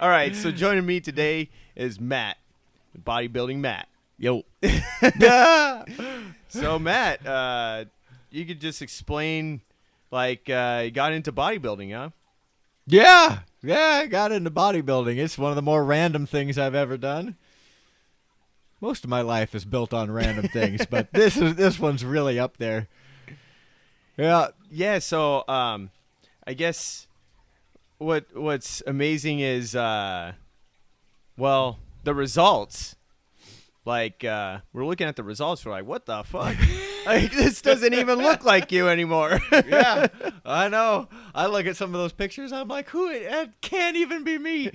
All right, so joining me today is Matt, Bodybuilding Matt. Yo. So Matt, you could just explain, like, you got into bodybuilding, huh? Yeah, I got into bodybuilding. It's one of the more random things I've ever done. Most of my life is built on random things, but this one's really up there. Yeah. Yeah. So, I guess what's amazing is, the results. Like, we're looking at the results. We're like, what the fuck? Like, this doesn't even look like you anymore. Yeah, I know. I look at some of those pictures. I'm like, it can't even be me.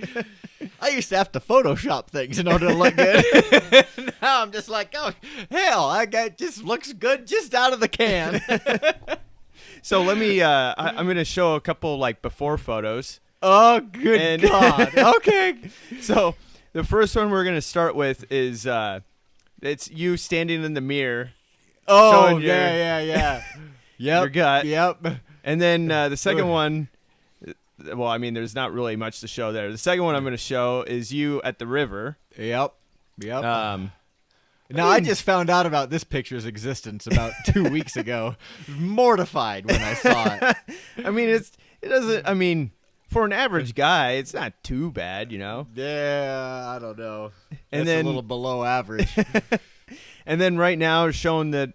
I used to have to Photoshop things in order to look good. Now I'm just like, oh, hell, it just looks good just out of the can. So let me, I'm going to show a couple, like, before photos. Oh, good God. Okay. So the first one we're going to start with is it's you standing in the mirror. Oh, yeah. Yep. Your gut. Yep. And then the second one, well, I mean, there's not really much to show there. The second one I'm going to show is you at the river. Yep. Now, I just found out about this picture's existence about 2 weeks ago. Mortified when I saw it. I mean, it doesn't, I mean, for an average guy, it's not too bad, you know? Yeah, I don't know. And That's then a little below average. And then right now it's showing that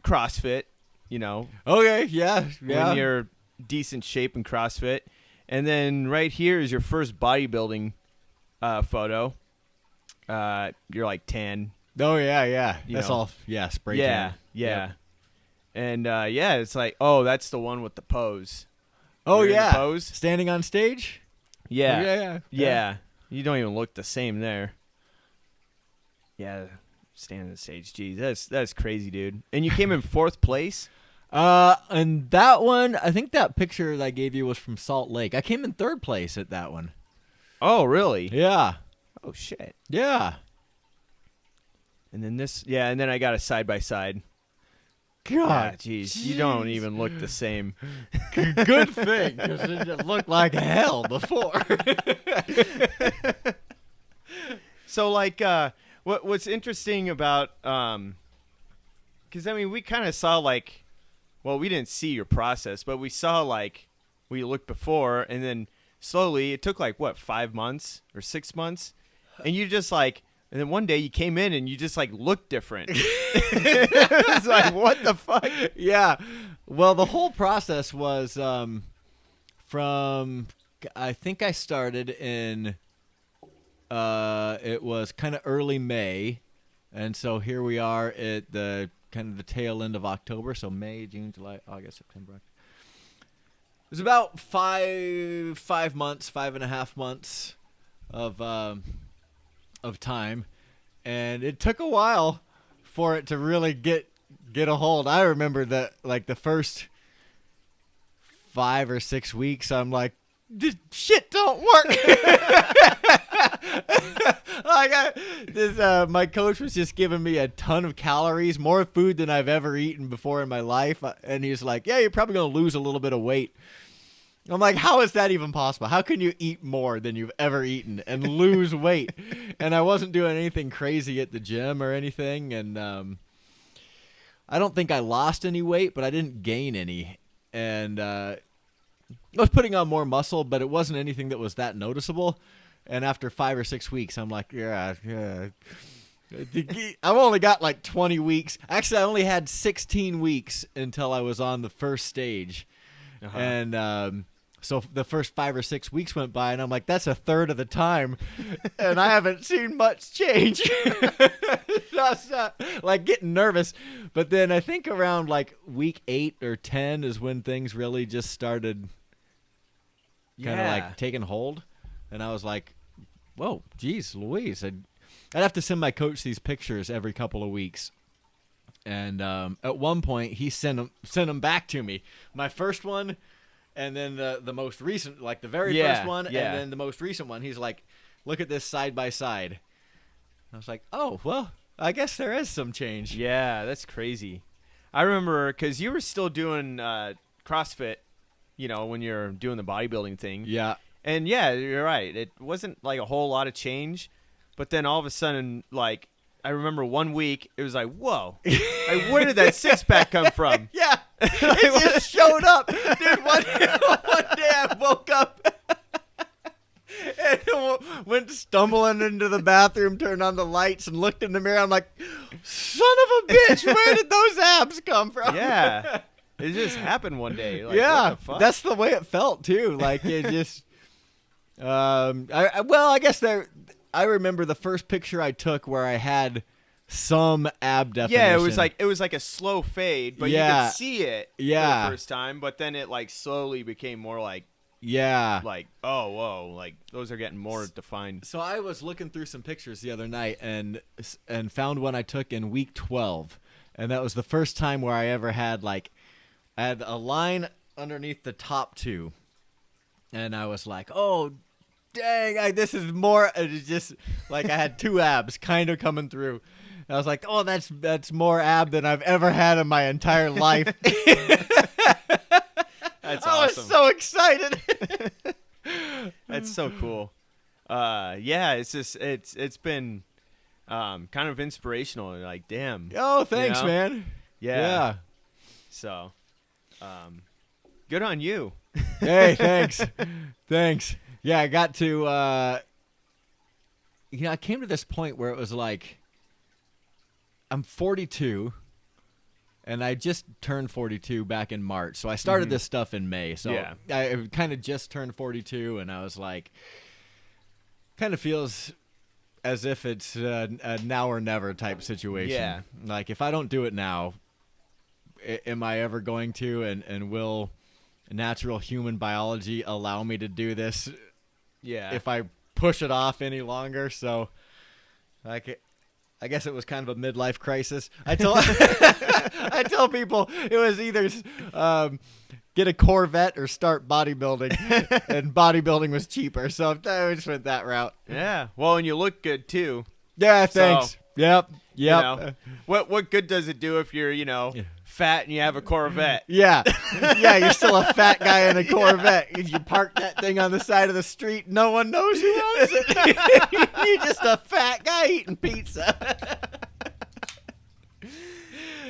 CrossFit, you know. Okay, yeah. When you're decent shape in CrossFit. And then right here is your first bodybuilding photo. You're like 10. Oh, yeah. You That's know. all, spray tan. Yeah. Yep. And, it's like, oh, that's the one with the pose. Oh, You're in the yeah. pose? Standing on stage? Yeah. Oh, Yeah. You don't even look the same there. Yeah. Standing on the stage. Jeez, that's crazy, dude. And you came in 4th place? And that one, I think that picture that I gave you was from Salt Lake. I came in 3rd place at that one. Oh, really? Yeah. Oh, shit. Yeah. And then this, and then I got a side-by-side. God. Jeez, you don't even look the same. Good thing, because it looked like hell before. So, like, what's interesting about, because, I mean, we kind of saw, like, well, we didn't see your process, but we saw, like, what you looked before, and then slowly, it took, like, 5 months or 6 months? And you just, like, and then one day you came in and you just, like, looked different. It's like, what the fuck? Yeah. Well, the whole process was from, I think I started in, it was kind of early May. And so here we are at the kind of the tail end of October. So May, June, July, August, September. It was about 5 months, 5.5 months of time, and it took a while for it to really get a hold. I remember that, like, the first 5 or 6 weeks, I'm like, this shit don't work. My coach was just giving me a ton of calories, more food than I've ever eaten before in my life, and he's like, yeah, you're probably gonna lose a little bit of weight. I'm like, how is that even possible? How can you eat more than you've ever eaten and lose weight? And I wasn't doing anything crazy at the gym or anything. And I don't think I lost any weight, but I didn't gain any. And I was putting on more muscle, but it wasn't anything that was that noticeable. And after 5 or 6 weeks, I'm like, yeah. I've only got like 20 weeks. Actually, I only had 16 weeks until I was on the first stage. Uh-huh. And so the first 5 or 6 weeks went by, and I'm like, that's a third of the time, and I haven't seen much change. Just like getting nervous. But then I think around like week 8 or 10 is when things really just started kind of like taking hold. And I was like, whoa, geez, Louise. I'd have to send my coach these pictures every couple of weeks. And at one point, he sent them back to me. My first one, and then the most recent, like the very first one, and then the most recent one. He's like, look at this side by side. I was like, oh, well, I guess there is some change. Yeah, that's crazy. I remember because you were still doing CrossFit, you know, when you're doing the bodybuilding thing. Yeah. And yeah, you're right. It wasn't like a whole lot of change, but then all of a sudden, like, I remember one week, it was like, whoa, like, where did that six pack come from? Yeah, it just showed up, dude. One day I woke up and went stumbling into the bathroom, turned on the lights, and looked in the mirror. I'm like, son of a bitch, where did those abs come from? Yeah, it just happened one day. Like, yeah, what the fuck? that's the way it felt too. Like it just. I guess I remember the first picture I took where I had some ab definition. Yeah, it was like a slow fade, but you could see it for the first time. But then it like slowly became more like oh whoa, like those are getting more defined. So I was looking through some pictures the other night and found one I took in week 12, and that was the first time where I ever had I had a line underneath the top two, and I was like, oh. Dang, this is more. It's just like I had two abs kind of coming through. And I was like, oh, that's more ab than I've ever had in my entire life. That's awesome. I was so excited. That's so cool. Yeah, it's just it's been kind of inspirational. Like, damn. Oh, thanks, you know? man. Yeah. So, good on you. Hey, thanks. Thanks. Yeah, I got to, I came to this point where it was like, I'm 42, and I just turned 42 back in March. So I started this stuff in May. So yeah. I kind of just turned 42, and I was like, kind of feels as if it's a now or never type situation. Yeah. Like, if I don't do it now, am I ever going to, and will natural human biology allow me to do this? Yeah. If I push it off any longer. So, like, I guess it was kind of a midlife crisis. I tell people it was either get a Corvette or start bodybuilding, and bodybuilding was cheaper. So I just went that route. Yeah. Well, and you look good too. Yeah, thanks. So, Yep. You know, what good does it do if you're, fat and you have a Corvette? Yeah. Yeah, you're still a fat guy in a Corvette. You park that thing on the side of the street, no one knows who owns it. You're just a fat guy eating pizza.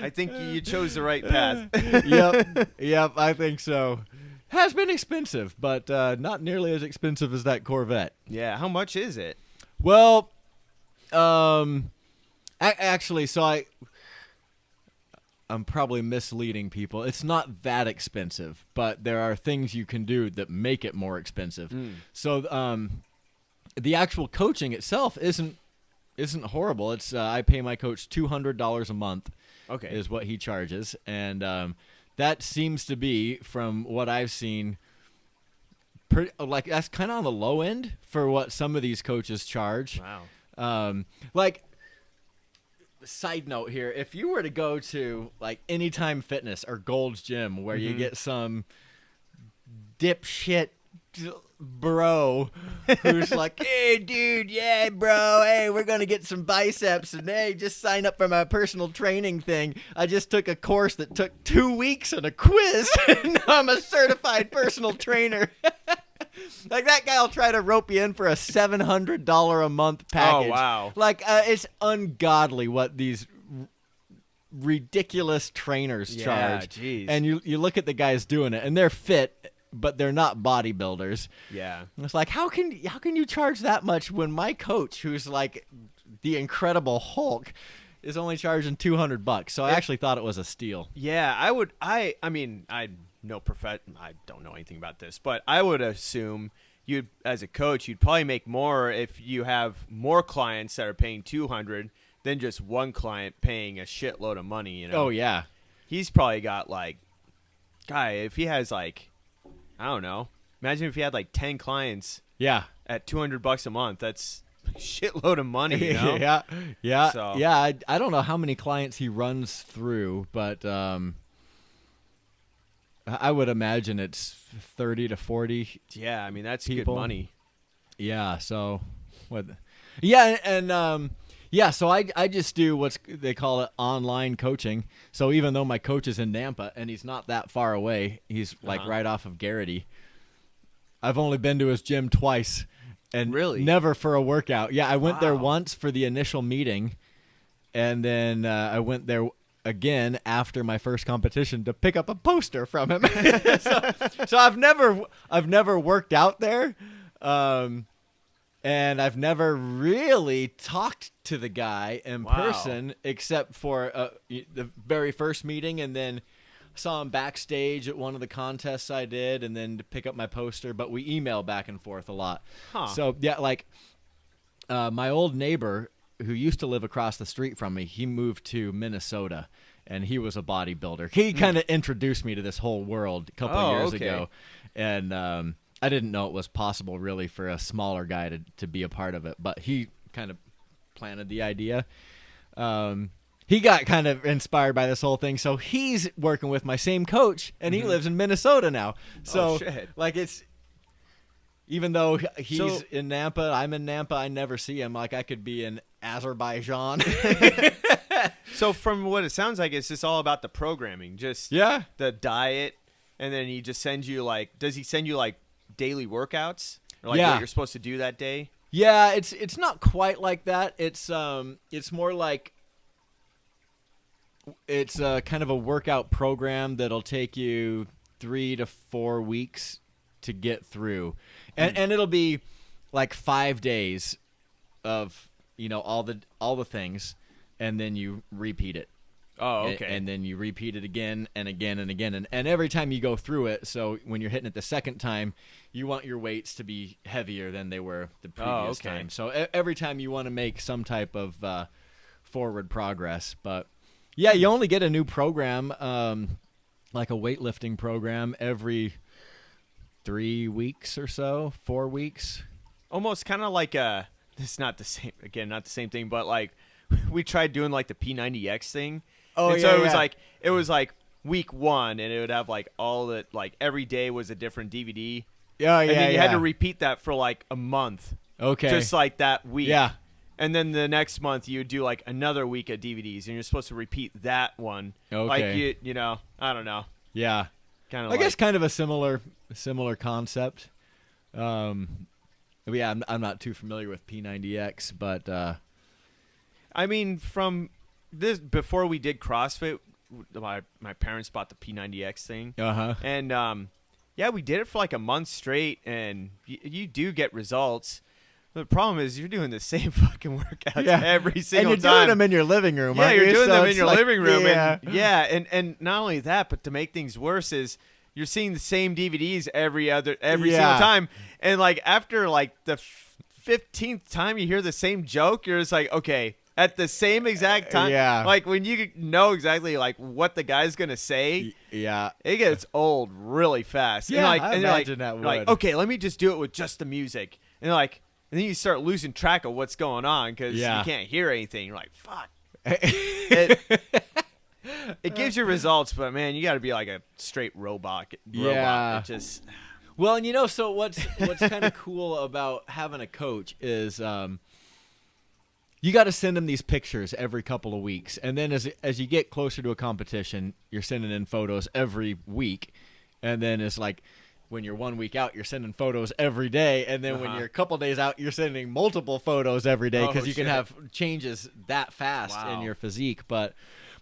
I think you chose the right path. Yep, I think so. Has been expensive, but not nearly as expensive as that Corvette. Yeah, how much is it? Well, I'm probably misleading people. It's not that expensive, but there are things you can do that make it more expensive. So the actual coaching itself isn't horrible. It's I pay my coach $200 a month. Okay, is what he charges, and that seems to be, from what I've seen, that's kind of on the low end for what some of these coaches charge. Wow. Side note here, if you were to go to Anytime Fitness or Gold's Gym, where you get some dipshit bro who's like, hey dude, yeah bro, hey, we're gonna get some biceps, and hey, just sign up for my personal training thing. I just took a course that took 2 weeks and a quiz, and now I'm a certified personal trainer. Like, that guy will try to rope you in for a $700 a month package. Oh, wow. It's ungodly what these ridiculous trainers charge. Geez. And you look at the guys doing it, and they're fit, but they're not bodybuilders. Yeah. And it's like, how can you charge that much when my coach, who's like the Incredible Hulk, is only charging $200? So I actually thought it was a steal. Yeah, I don't know anything about this, but I would assume you, as a coach, you'd probably make more if you have more clients that are paying $200 than just one client paying a shitload of money. Oh yeah, he's probably got if he has I don't know. Imagine if he had 10 clients. Yeah, at $200 a month, that's a shitload of money. You know? yeah. So. Yeah, I don't know how many clients he runs through, but I would imagine it's 30 to 40. Yeah, I mean, that's people. Good money. Yeah, so what? Yeah, and so I just do they call it online coaching. So even though my coach is in Nampa and he's not that far away, he's right off of Garrity. I've only been to his gym twice, and Really? never for a workout. Yeah, I went there Wow. once for the initial meeting, and then I went there again after my first competition to pick up a poster from him. so I've never worked out there, and I've never really talked to the guy in Wow. person except for the very first meeting, and then saw him backstage at one of the contests I did, and then to pick up my poster. But we email back and forth a lot. Huh. So yeah, like my old neighbor who used to live across the street from me, he moved to Minnesota, and he was a bodybuilder. He kind of introduced me to this whole world a couple of years ago, and I didn't know it was possible really for a smaller guy to be a part of it, but he kind of planted the idea. He got kind of inspired by this whole thing, so he's working with my same coach, and he lives in Minnesota now. So, shit. like, it's even though he's So- in Nampa, I'm in Nampa, I never see him. Like, I could be in Azerbaijan. So from what it sounds like, it's just all about the programming, just Yeah. the diet, and then he just sends you like, does he send you like daily workouts or like Yeah. what you're supposed to do that day? Yeah, it's not quite like that. It's more like it's kind of a workout program that'll take you 3 to 4 weeks to get through, and it'll be like 5 days of all the things, and then you repeat it. Oh, okay. And then you repeat it again and again and again. And every time you go through it, so when you're hitting it the second time, you want your weights to be heavier than they were the previous okay. time. So every time you want to make some type of forward progress. But, yeah, you only get a new program, like a weightlifting program, every 3 weeks or so, 4 weeks. Almost kind of like it's not the same, again, not the same thing, but like we tried doing like the P90X thing. Oh, and yeah, so yeah. it was like week 1, and it would have like all the, like every day was a different DVD. Yeah, And yeah, then you had yeah. to repeat that for like a month. Okay. Just like that week. Yeah. And then the next month you would do like another week of DVDs, and you're supposed to repeat that one. Okay. Like you know, I don't know. Yeah. Kind of I guess kind of a similar concept. But yeah, I'm not too familiar with P90X, but I mean, from this, before we did CrossFit, my parents bought the P90X thing. And yeah, we did it for like a month straight, and you do get results. The problem is you're doing the same fucking workouts every single and you're time. doing them in your living room. Yeah, aren't you're you? doing So them in it's your like- living room. Yeah. And not only that, but to make things worse is you're seeing the same DVDs every single Yeah. time. And like after like the 15th time you hear the same joke, you're just like, okay, at the same exact time. Yeah. Like when you know exactly like what the guy's gonna say, Yeah. it gets old really fast. Yeah, and I and you're imagine that you're like, would. okay, let me just do it with just the music. And like, and then you start losing track of what's going on because Yeah. you can't hear anything. You're like, fuck. It gives you results, but man, you got to be like a straight robot. Yeah. It just Well, and so what's kind of cool about having a coach is you got to send them these pictures every couple of weeks, and then as you get closer to a competition, you're sending in photos every week, and then it's like when you're 1 week out, you're sending photos every day, and then when you're a couple days out, you're sending multiple photos every day because you can shit. have changes that fast in Wow. your physique. But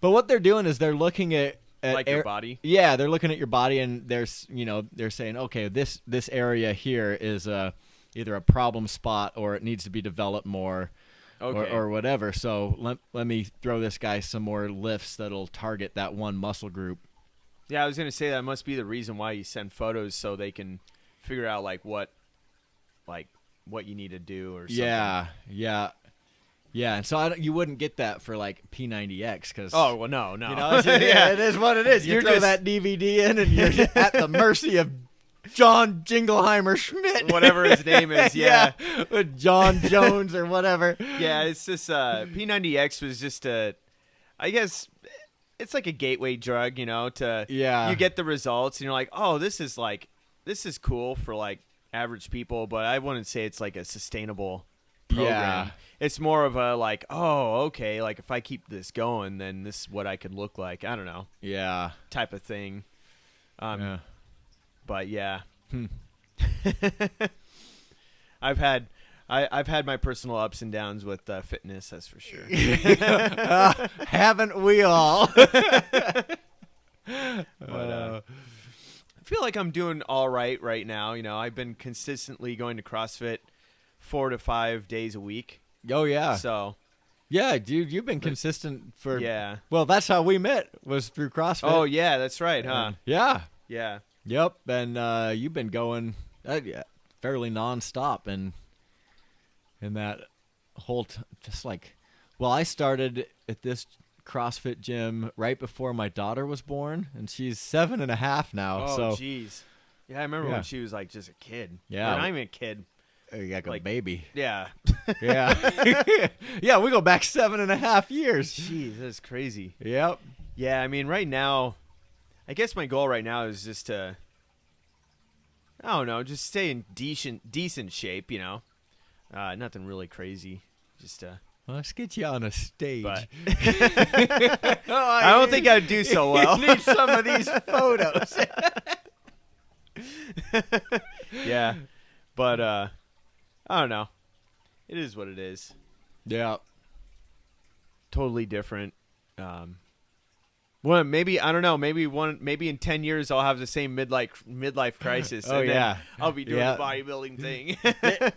what they're doing is they're looking at like your body. Yeah, they're looking at your body, and they're saying, okay, this area here is either a problem spot or it needs to be developed more, Okay. or whatever. So let me throw this guy some more lifts that'll target that one muscle group. Yeah, I was gonna say that must be the reason why you send photos so they can figure out like what you need to do or something. Yeah. And so you wouldn't get that for like P90X because Oh well, no. it's it is what it is. You You're throw just- that DVD in, and you're at the mercy of John Jingleheimer Schmidt, Whatever his name is. Yeah. with John Jones or whatever. Yeah, it's just P90X was just I guess it's like a gateway drug, to Yeah. you get the results and you're like, oh, this is cool for like average people, but I wouldn't say it's like a sustainable program. Yeah. It's more of a like, oh, okay, like if I keep this going, then this is what I could look like. I don't know, Yeah. type of thing. Yeah. But yeah. I've had my personal ups and downs with fitness, that's for sure. Haven't we all? But, I feel like I'm doing all right now. You know, I've been consistently going to CrossFit 4 to 5 days a week. Oh yeah. So yeah, dude, you've been consistent for. Yeah. Well, that's how we met, was through CrossFit. Oh yeah, that's right, huh? Yeah. Yeah. Yep, and you've been going fairly nonstop, and in that whole just like, well, I started at this CrossFit gym right before my daughter was born, and she's 7.5 now. Oh, so jeez. Yeah, I remember when she was like just a kid. Yeah. Or not even a kid. Like a Like- baby. Yeah. Yeah. Yeah, we go back 7.5 years. Jeez, that's crazy. Yep. Yeah, I mean, right now, I guess my goal right now is just to, I don't know, just stay in decent shape, you know. Nothing really crazy. Just Well, let's get you on a stage. but Oh, I don't think I'd do so well. You need some of these photos. Yeah. But I don't know. It is what it is. Yeah. Totally different. Well, maybe I don't know. Maybe in 10 years I'll have the same midlife crisis. Oh, and then yeah. I'll be doing Yeah. the bodybuilding thing.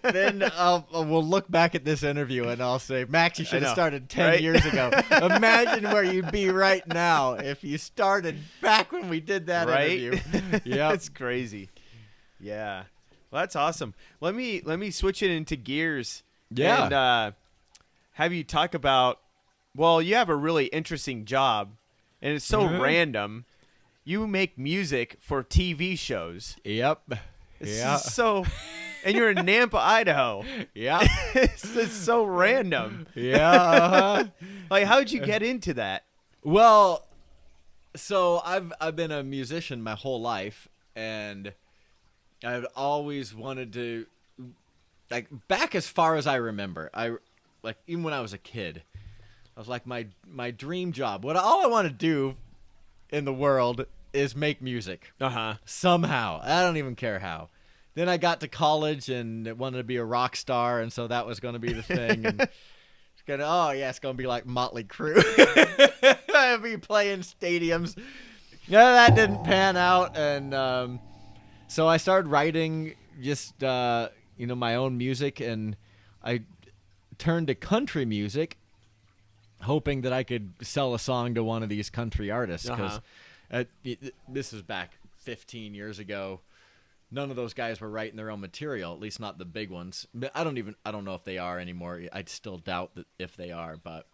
Then we'll look back at this interview and I'll say, Max, you should I have know, started 10 right? years ago. Imagine where you'd be right now if you started back when we did that Right? interview. Yeah. That's crazy. Yeah. Well, that's awesome. Let me switch it into gears. Yeah. And have you talk about. Well, you have a really interesting job, and it's so Mhm. random. You make music for TV shows. Yep. It's Yeah. so, and you're in Nampa, Idaho. Yeah. It's just so random. Yeah. Uh-huh. Like, how'd you get into that? Well, so I've been a musician my whole life, and I've always wanted to, like, back as far as I remember, even when I was a kid, I was like, my dream job, all I want to do in the world is make music. Somehow. I don't even care how. Then I got to college and wanted to be a rock star, and so that was going to be the thing. And it's going to be like Motley Crue. I'll be playing stadiums. No, that didn't pan out, and so I started writing just my own music, and I turned to country music, hoping that I could sell a song to one of these country artists, because this is back 15 years ago. None of those guys were writing their own material, at least not the big ones. But I don't know if they are anymore. I still doubt that if they are, but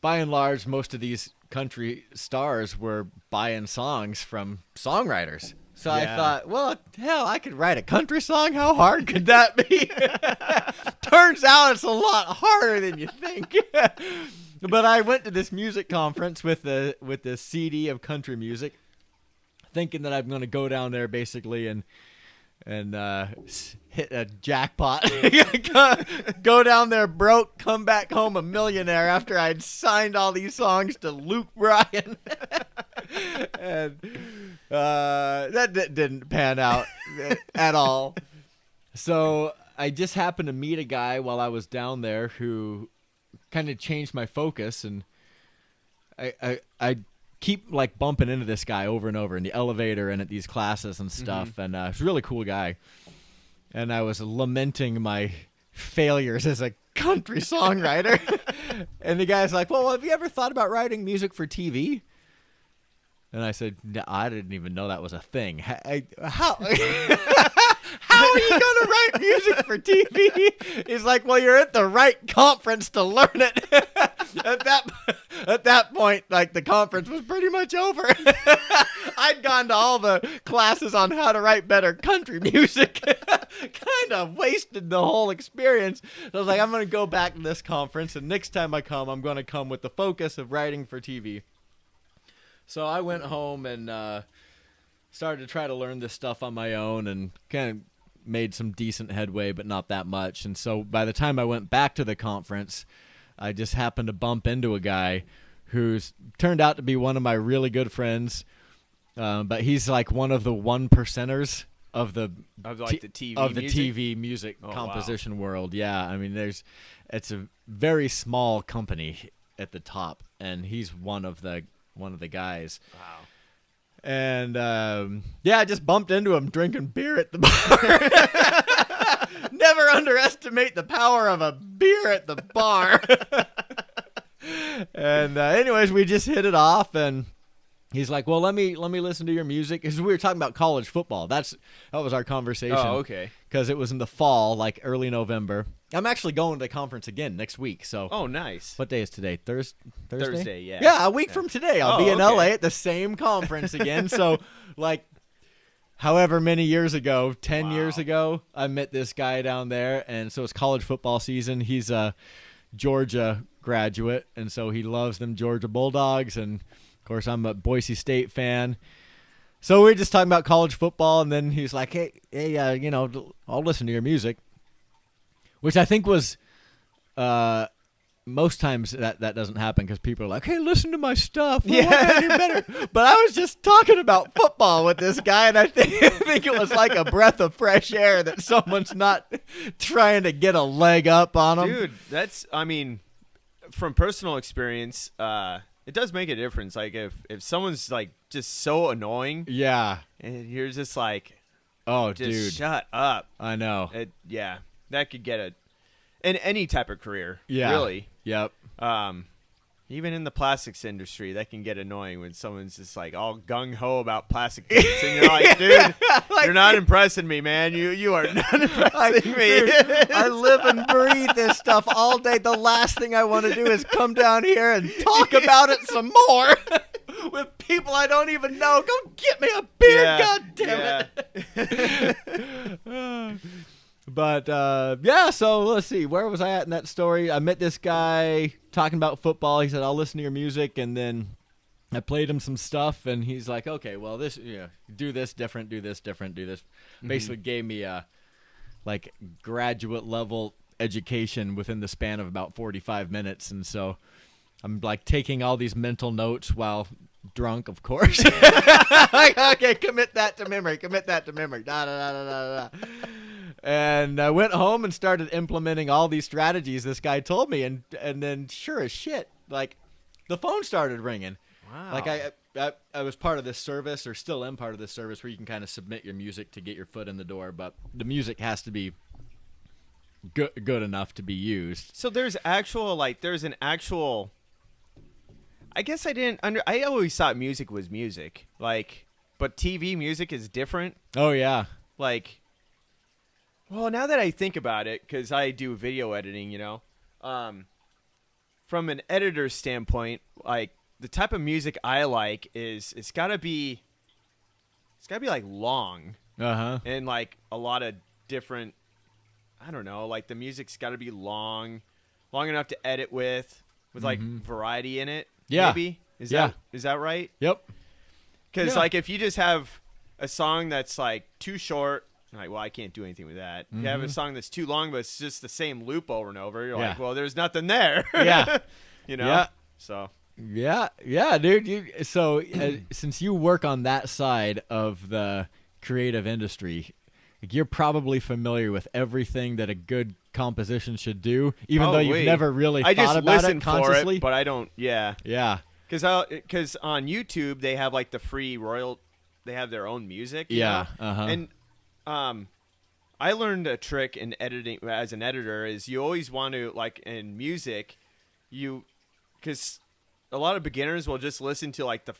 by and large, most of these country stars were buying songs from songwriters. So I thought, well, hell, I could write a country song. How hard could that be? Turns out it's a lot harder than you think. But I went to this music conference with the CD of country music, thinking that I'm going to go down there basically and hit a jackpot. Go down there broke, come back home a millionaire after I'd signed all these songs to Luke Bryan. And that didn't pan out at all. So I just happened to meet a guy while I was down there who kind of changed my focus, and I keep like bumping into this guy over and over in the elevator and at these classes and stuff. And he's a really cool guy. And I was lamenting my failures as a country songwriter. And the guy's like, well, have you ever thought about writing music for TV? And I said, no, I didn't even know that was a thing. How how are you going to write music for TV? He's like, well, you're at the right conference to learn it. At that point, like, the conference was pretty much over. I'd gone to all the classes on how to write better country music. Kind of wasted the whole experience. So I was like, I'm going to go back to this conference, and next time I come, I'm going to come with the focus of writing for TV. So I went home and started to try to learn this stuff on my own, and kind of made some decent headway, but not that much. And so by the time I went back to the conference, I just happened to bump into a guy who's turned out to be one of my really good friends, but he's like one of the 1%ers of the the TV of the music? TV music Oh, wow. composition world. Yeah, I mean, it's a very small company at the top, and he's one of the guys. Wow. And I just bumped into him drinking beer at the bar. Never underestimate the power of a beer at the bar. And anyways, we just hit it off, and he's like, "Well, let me listen to your music." Because we were talking about college football. That was our conversation. Oh, okay. Because it was in the fall, like early November. I'm actually going to the conference again next week. So. Oh, nice. What day is today? Thursday. Thursday, yeah. Yeah, a week from today, I'll be in okay. LA at the same conference again. So, like, however many years ago, 10 years ago, I met this guy down there, and so it's college football season. He's a Georgia graduate, and so he loves them Georgia Bulldogs, and of course I'm a Boise State fan. So we were just talking about college football, and then he's like, hey, I'll listen to your music, which I think was most times that doesn't happen because people are like, hey, listen to my stuff. Yeah. You're better. But I was just talking about football with this guy, and I think it was like a breath of fresh air that someone's not trying to get a leg up on them. Dude, from personal experience, it does make a difference. Like if someone's like just so annoying, Yeah. and you're just like, Oh, just dude. shut up. I know. That could get in any type of career. Yeah. Really. Yep. Even in the plastics industry, that can get annoying when someone's just like all gung ho about plastic parts, and you're like, dude, you're not impressing me, man. You are not impressing me. Dude, I live and breathe this stuff all day. The last thing I want to do is come down here and talk about it some more with people I don't even know. Go get me a beer, Yeah. God damn it. But, so let's see. Where was I at in that story? I met this guy talking about football. He said, I'll listen to your music. And then I played him some stuff. And he's like, okay, well, do this different, do this different, do this. Basically gave me a, like, graduate level education within the span of about 45 minutes. And so I'm, like, taking all these mental notes while drunk, of course. Like, okay, commit that to memory. Da, da, da, da, da, da. And I went home and started implementing all these strategies this guy told me, and then sure as shit, like the phone started ringing. Wow. Like I was part of this service, or still am part of this service, where you can kind of submit your music to get your foot in the door, but the music has to be good enough to be used. So there's an actual. I guess I always thought music was music, like, but TV music is different. Oh yeah. Like, well, now that I think about it, because I do video editing, from an editor's standpoint, like the type of music I like is it's gotta be like long and like a lot of different. I don't know, like the music's gotta be long enough to edit with like variety in it. Yeah. Maybe is that right? Yep. Because like if you just have a song that's like too short. Like, well, I can't do anything with that. You have a song that's too long, but it's just the same loop over and over. You're like, well, there's nothing there. Yeah. Yeah. So. Yeah, dude. Since you work on that side of the creative industry, you're probably familiar with everything that a good composition should do, even though you've never really thought about it consciously. I just listen for it, but I don't. Yeah. Yeah. Because on YouTube they have like the free they have their own music. You know? And I learned a trick in editing as an editor is you always want to, like in music, because a lot of beginners will just listen to like the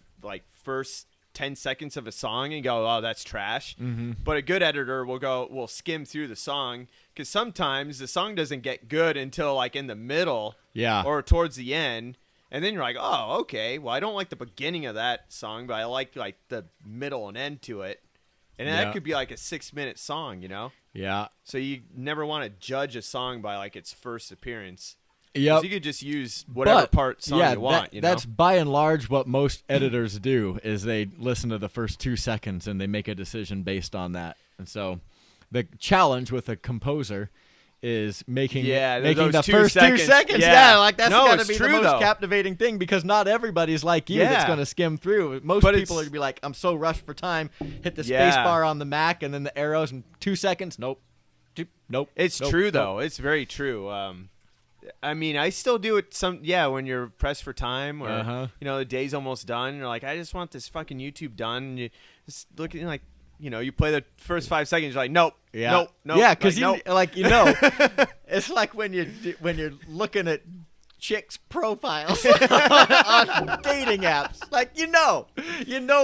first 10 seconds of a song and go, oh, that's trash. But a good editor will skim through the song, because sometimes the song doesn't get good until like in the middle or towards the end. And then you're like, oh, okay, well, I don't like the beginning of that song, but I like the middle and end to it. And that could be like a 6-minute song, Yeah. So you never want to judge a song by like its first appearance. Yep. So you could just use whatever song you want. That's by and large what most editors do, is they listen to the first 2 seconds and they make a decision based on that. And so the challenge with a composer is making those the 2 first seconds. 2 seconds. Yeah. Yeah, like that's No, got to it's be true, the most though. captivating thing because not everybody's like you that's Yeah. going to skim through. Most But people are it's- going to be like, I'm so rushed for time. Hit the Yeah. space bar on the Mac and then the arrows in 2 seconds. Nope. Nope. It's Nope. true Nope. though. It's very true. I mean, I still do it when you're pressed for time or Uh-huh. the day's almost done. You're like, I just want this fucking YouTube done. And you just looking like, you play the first 5 seconds. You're like, nope, Yeah. nope, nope. Yeah, because nope. it's like when you're looking at chicks' profiles on dating apps. Like you know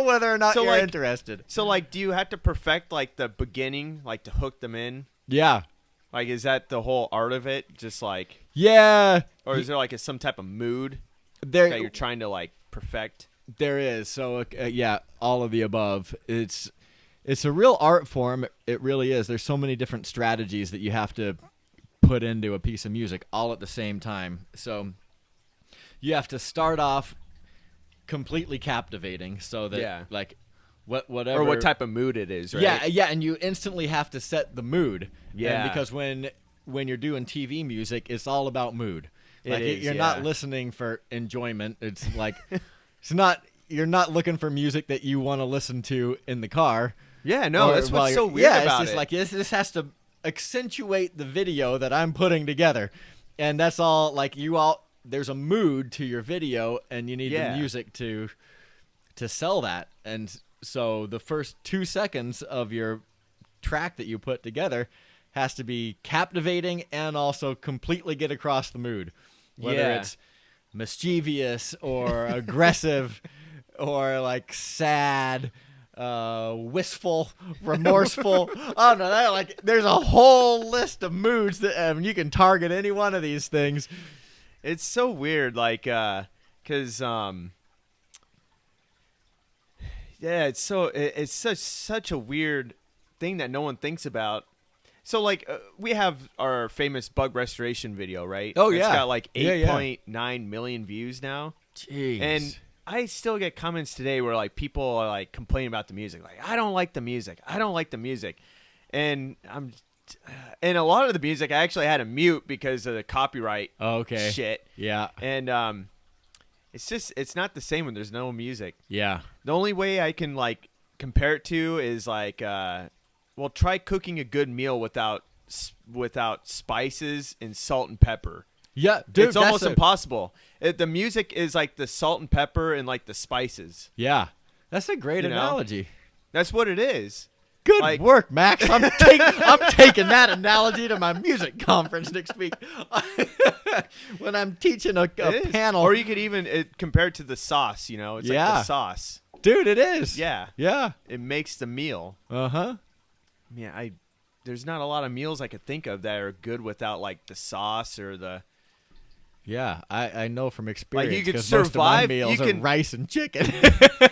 whether or not So, you're like- interested. So like, do you have to perfect like the beginning, like to hook them in? Yeah, Like, is that the whole art of it? Just like, yeah. or is there like some type of mood There that you're trying to like perfect? there is. So yeah, all of the above. It's a real art form. It really is. There's so many different strategies that you have to put into a piece of music all at the same time. So you have to start off completely captivating so that Yeah. like whatever Or what type of mood it is, right? Yeah, and you instantly have to set the mood. Yeah. And because when you're doing TV music, it's all about mood. It Like is, you're yeah. not listening for enjoyment. It's like you're not looking for music that you want to listen to in the car. Yeah, no, Or that's while what's so you're- weird yeah, about it's just it. like this has to accentuate the video that I'm putting together, and that's all. Like there's a mood to your video, and you need Yeah. the music to sell that. And so the first 2 seconds of your track that you put together has to be captivating and also completely get across the mood, whether Yeah. it's mischievous or aggressive or like sad, wistful, remorseful. Oh no, there's a whole list of moods that you can target any one of these things. It's so weird, like, cause yeah, it's such a weird thing that no one thinks about. So like, we have our famous bug restoration video, right? Oh, It's yeah. got like Yeah, yeah. 8.9 million views now. Jeez. And I still get comments today where like people are like complaining about the music, like I don't like the music, and and a lot of the music I actually had to mute because of the copyright okay. shit, Yeah. and it's not the same when there's no music. Yeah. The only way I can like compare it to is like, well, try cooking a good meal without spices and salt and pepper. Yeah, dude, It's almost impossible. The music is like the salt and pepper and like the spices. Yeah, that's a great You know? analogy. That's what it is. Good Like- work, Max. I'm taking that analogy to my music conference next week when I'm teaching a It is. panel. Or you could even compare it to the sauce. It's like Yeah. the sauce. Dude, it is. Yeah, Yeah. it makes the meal. Uh-huh. Yeah, there's not a lot of meals I could think of that are good without like the sauce or the. Yeah, I know from experience. you could 'cause most of my survive- meals you are can- rice and chicken.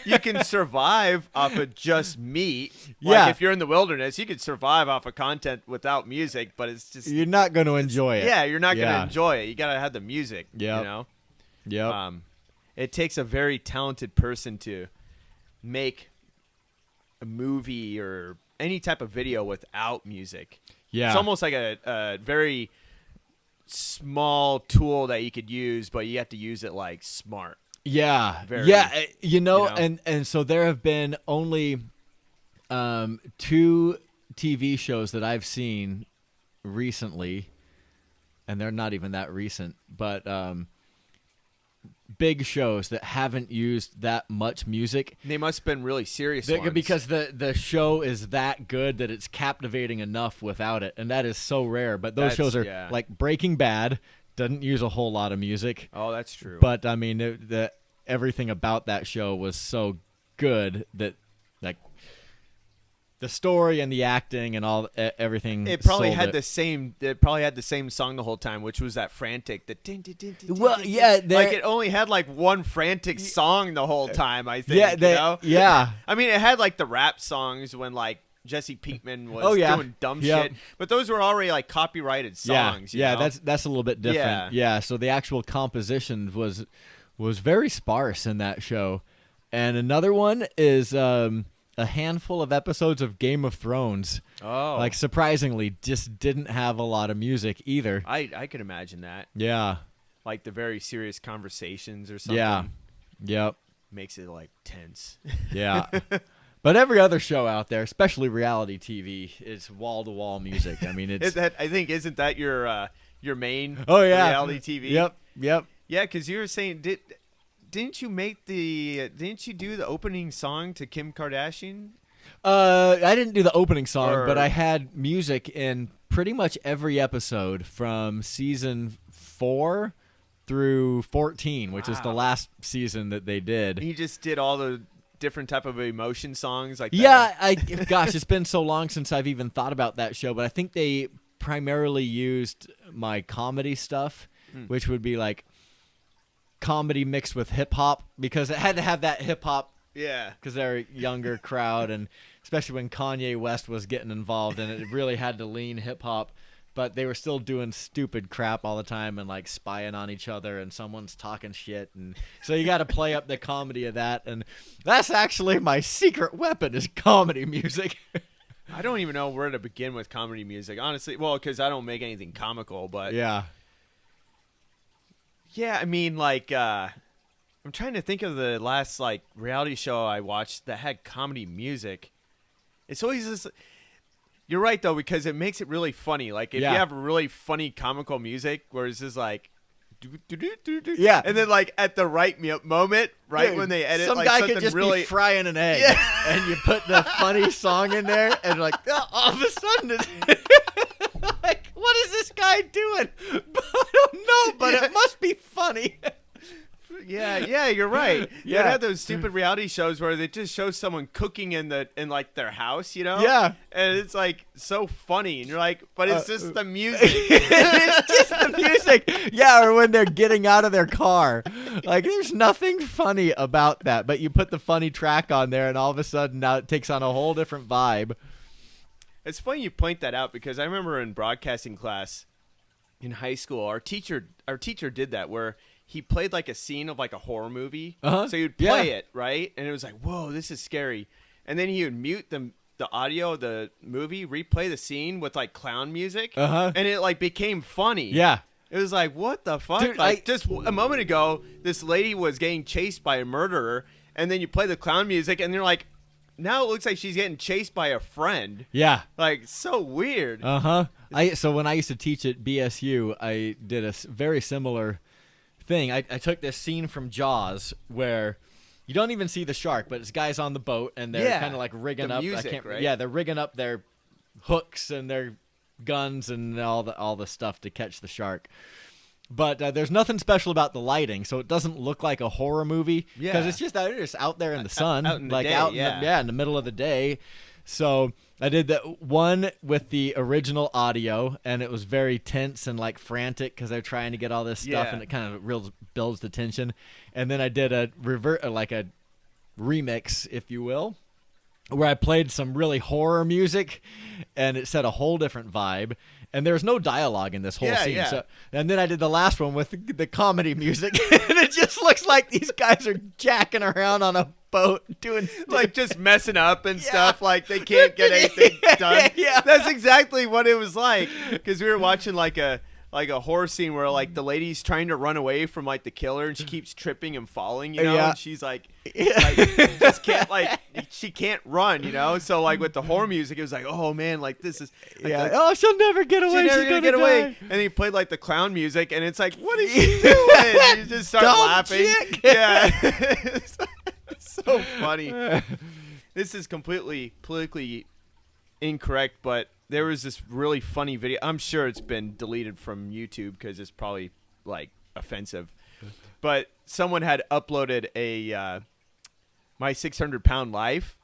You can survive off of just meat. Yeah. Like if you're in the wilderness, you could survive off of content without music, but it's just You're not going to enjoy it. yeah, you're not Yeah. gonna enjoy it. You gotta have the music. Yep. You know. Yep. It takes a very talented person to make a movie or any type of video without music. yeah. It's almost like a very small tool that you could use, but you have to use it like smart. Yeah, Very, yeah, you know? and so there have been only 2 TV shows that I've seen recently, and they're not even that recent, but big shows that haven't used that much music. They must have been really serious ones. Because the show is that good that it's captivating enough without it, and that is so rare. But those shows are yeah. like Breaking Bad doesn't use a whole lot of music. Oh, that's true. But I mean, everything about that show was so good that, like, the story and the acting and everything. it probably sold had it. the same. It probably had the same song the whole time, which was that frantic. The din, din, din, din, Well, din, din. yeah, like it only had like one frantic song the whole time. I think. Yeah, you know? yeah, I mean, it had like the rap songs when like Jesse Pinkman was Oh, yeah. doing dumb Yep. shit, but those were already like copyrighted songs. you yeah. know? That's a little bit different. Yeah. So the actual composition was very sparse in that show. And another one is a handful of episodes of Game of Thrones. Oh, Like, surprisingly, just didn't have a lot of music either. I could imagine that. Yeah. Like the very serious conversations or something. Yeah. Yep. Makes it like tense. Yeah. But every other show out there, especially reality TV, is wall-to-wall music. I mean, it's... Isn't that your main reality TV? Yep. Yeah, because you were saying, didn't you do the opening song to Kim Kardashian? I didn't do the opening song, Or- but I had music in pretty much every episode from season 4 through 14, which is the Wow. last season that they did. You just did all the different type of emotion songs like Yeah, that. gosh, it's been so long since I've even thought about that show, but I think they primarily used my comedy stuff, which would be like comedy mixed with hip hop, because it had to have that hip hop Yeah. because they're a younger crowd, and especially when Kanye West was getting involved, and it really had to lean hip hop. But they were still doing stupid crap all the time and like spying on each other, and someone's talking shit, and so you got to play up the comedy of that. And that's actually my secret weapon, is comedy music. I don't even know where to begin with comedy music, honestly. Well, because I don't make anything comical, but Yeah. I mean, like, I'm trying to think of the last like reality show I watched that had comedy music. It's always this. You're right though, because it makes it really funny. Like if Yeah. you have really funny comical music, where it's just like, Yeah. and then like at the right moment, right Dude, when they edit, some like guy something could just really be frying an egg, Yeah. and you put the funny song in there, and like all of a sudden, it's like, what is this guy doing? I don't know, but Yeah. it must be funny. Yeah, you're right. Yeah. You have those stupid reality shows where they just show someone cooking in like their house, you know? Yeah. And it's like so funny, and you're like, but it's just the music. It's just the music. Yeah, or when they're getting out of their car. Like, there's nothing funny about that, but you put the funny track on there, and all of a sudden now it takes on a whole different vibe. It's funny you point that out, because I remember in broadcasting class in high school, our teacher did that, where he played like a scene of like a horror movie. Uh-huh. So you'd play Yeah. it, right? And it was like, whoa, this is scary. And then he would mute the audio of the movie, replay the scene with like clown music. Uh-huh. And it like became funny. Yeah. It was like, what the fuck? Dude, like, I- just a moment ago, this lady was getting chased by a murderer, and then you play the clown music, and you're like, now it looks like she's getting chased by a friend. Yeah. Like, so weird. Uh-huh. So when I used to teach at BSU, I did a very similar thing. I took this scene from Jaws where you don't even see the shark, but it's guys on the boat, and they're Yeah. kind of like rigging The up. music, right? Yeah, they're rigging up their hooks and their guns and all the stuff to catch the shark. But there's nothing special about the lighting, so it doesn't look like a horror movie. Yeah. Because it's just out there in the sun, out in the like day, out yeah. in the middle of the day. So I did that one with the original audio, and it was very tense and like frantic because they're trying to get all this stuff, Yeah. and it kind of real builds the tension. And then I did a like a remix, if you will, where I played some really horror music, and it set a whole different vibe. And there was no dialogue in this whole Yeah, scene. yeah. So, and then I did the last one with the comedy music, and it just looks like these guys are jacking around on a boat doing Like just messing up and stuff. Like they can't get anything done. Yeah. That's exactly what it was like. Because we were watching like a horror scene where like the lady's trying to run away from like the killer, and she keeps tripping and falling, you know. Yeah. And she's like just can't, like, she can't run, you know. So like with the horror music, it was like, oh man, like this is like, yeah. Oh, she'll never get away. She's never She's gonna gonna get away. die. And he played like the clown music, and it's like, what is she doing? You just start Dumb laughing. chick. Yeah, it's so funny. This is completely politically incorrect, but there was this really funny video. I'm sure it's been deleted from YouTube because it's probably like offensive. But someone had uploaded a My 600 Pound Life.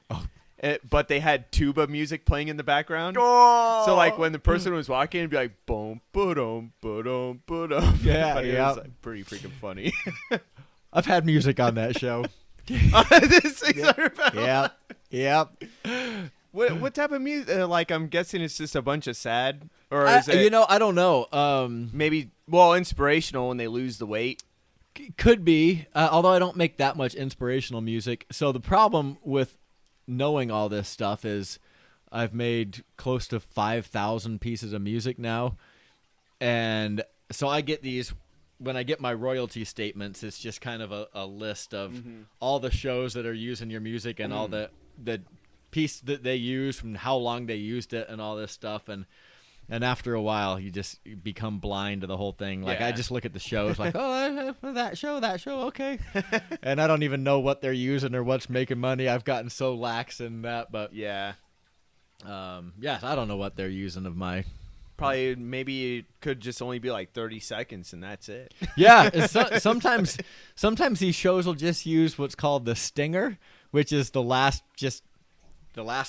But they had tuba music playing in the background. Oh. So like when the person was walking, it'd be like boom, ba-dum, ba-dum, ba-dum. Yeah, But it yeah. was like pretty freaking funny. I've had music on that show. This 600 pound. Yeah. Yep. What type of music? Like I'm guessing it's just a bunch of sad, or is it I don't know. maybe inspirational when they lose the weight? Could be, although I don't make that much inspirational music. So the problem with knowing all this stuff is I've made close to 5,000 pieces of music now. And so I get these, when I get my royalty statements, it's just kind of a list of all the shows that are using your music and all the piece that they use and how long they used it and all this stuff. And after a while, you just become blind to the whole thing. Like, I just look at the shows like, oh, that show, okay. And I don't even know what they're using or what's making money. I've gotten so lax in that. But, Yeah. I don't know what they're using of my... Probably maybe it could just only be like 30 seconds and that's it. Yeah. Sometimes these shows will just use what's called the stinger, which is the last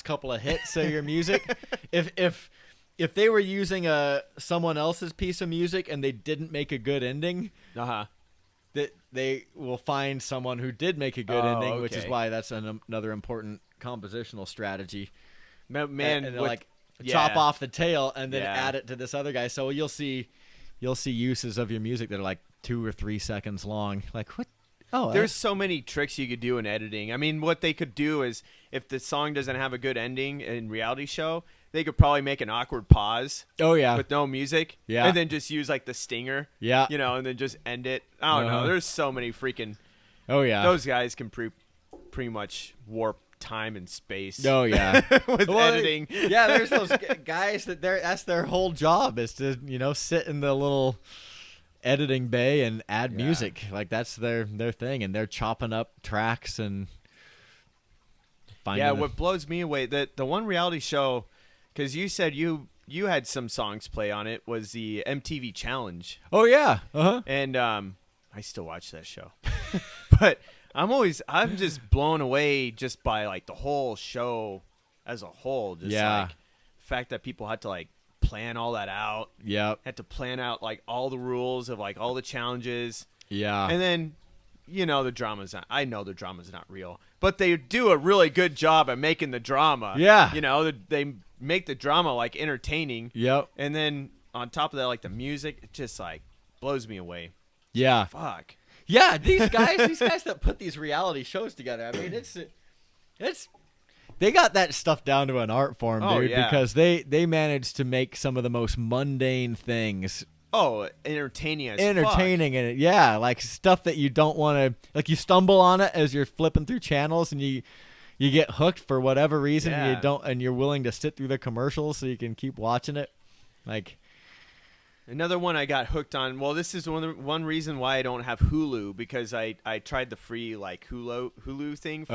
couple of hits of your music. If they were using someone else's piece of music and they didn't make a good ending, that they will find someone who did make a good ending, which is why that's another important compositional strategy. Man, and like chop off the tail and then add it to this other guy. So you'll see uses of your music that are like 2 or 3 seconds long. Like, what? Oh, there's so many tricks you could do in editing. I mean, what they could do is if the song doesn't have a good ending in reality show, they could probably make an awkward pause. Oh, yeah. With no music. Yeah. And then just use like the stinger. Yeah. You know, and then just end it. I don't know. There's so many freaking. Oh, yeah. Those guys can pretty much warp time and space. Oh, yeah. With editing. Yeah, there's those guys that's their whole job is to, sit in the little editing bay and add music. Like, that's their thing, and they're chopping up tracks and finding what blows me away, the one reality show, because you said you had some songs play on it, was the MTV Challenge. Oh, yeah. And I still watch that show. But I'm just blown away just by like the whole show as a whole. Just like the fact that people had to like plan all that out. Yep. Had to plan out like all the rules of like all the challenges. Yeah. And then, I know the drama's not real, but they do a really good job at making the drama. Yeah. They make the drama like entertaining. Yep. And then on top of that, like the music, it just like blows me away. Yeah. Fuck. Yeah, these guys that put these reality shows together. I mean, it's they got that stuff down to an art form, dude, because they managed to make some of the most mundane things entertaining as entertaining fuck. And like stuff that you don't want to, like, you stumble on it as you're flipping through channels and you get hooked for whatever reason. And you're willing to sit through the commercials so you can keep watching it. Like, another one I got hooked on. Well, this is one reason why I don't have Hulu, because I tried the free like Hulu thing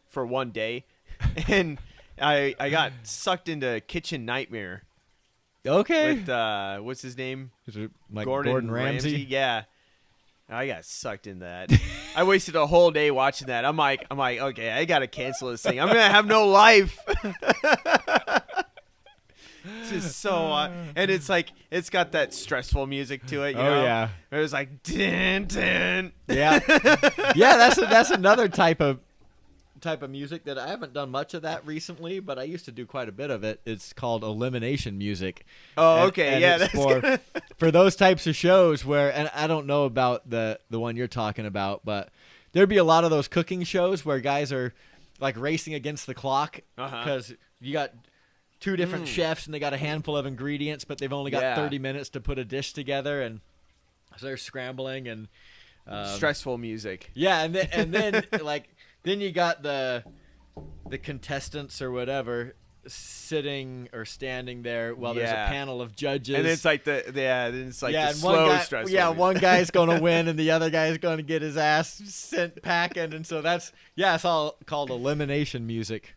for one day, and I got sucked into Kitchen Nightmare. Okay. With what's his name? Is it like Gordon Ramsay? Yeah. I got sucked in that. I wasted a whole day watching that. I'm like, okay, I gotta cancel this thing. I'm gonna have no life. It's just so and it's like it's got that stressful music to it. You know? Yeah. It was like din din. Yeah. Yeah. That's another type of music that I haven't done much of that recently, but I used to do quite a bit of it. It's called elimination music. Oh, okay. And that's for those types of shows where, and I don't know about the one you're talking about, but there'd be a lot of those cooking shows where guys are like racing against the clock because you got two different chefs and they got a handful of ingredients, but they've only got 30 minutes to put a dish together, and so they're scrambling and stressful music. Yeah, and then like then you got the contestants or whatever sitting or standing there while there's a panel of judges, and it's like the slow stressful. Yeah, one guy's gonna win and the other guy's gonna get his ass sent packing, and so it's all called elimination music.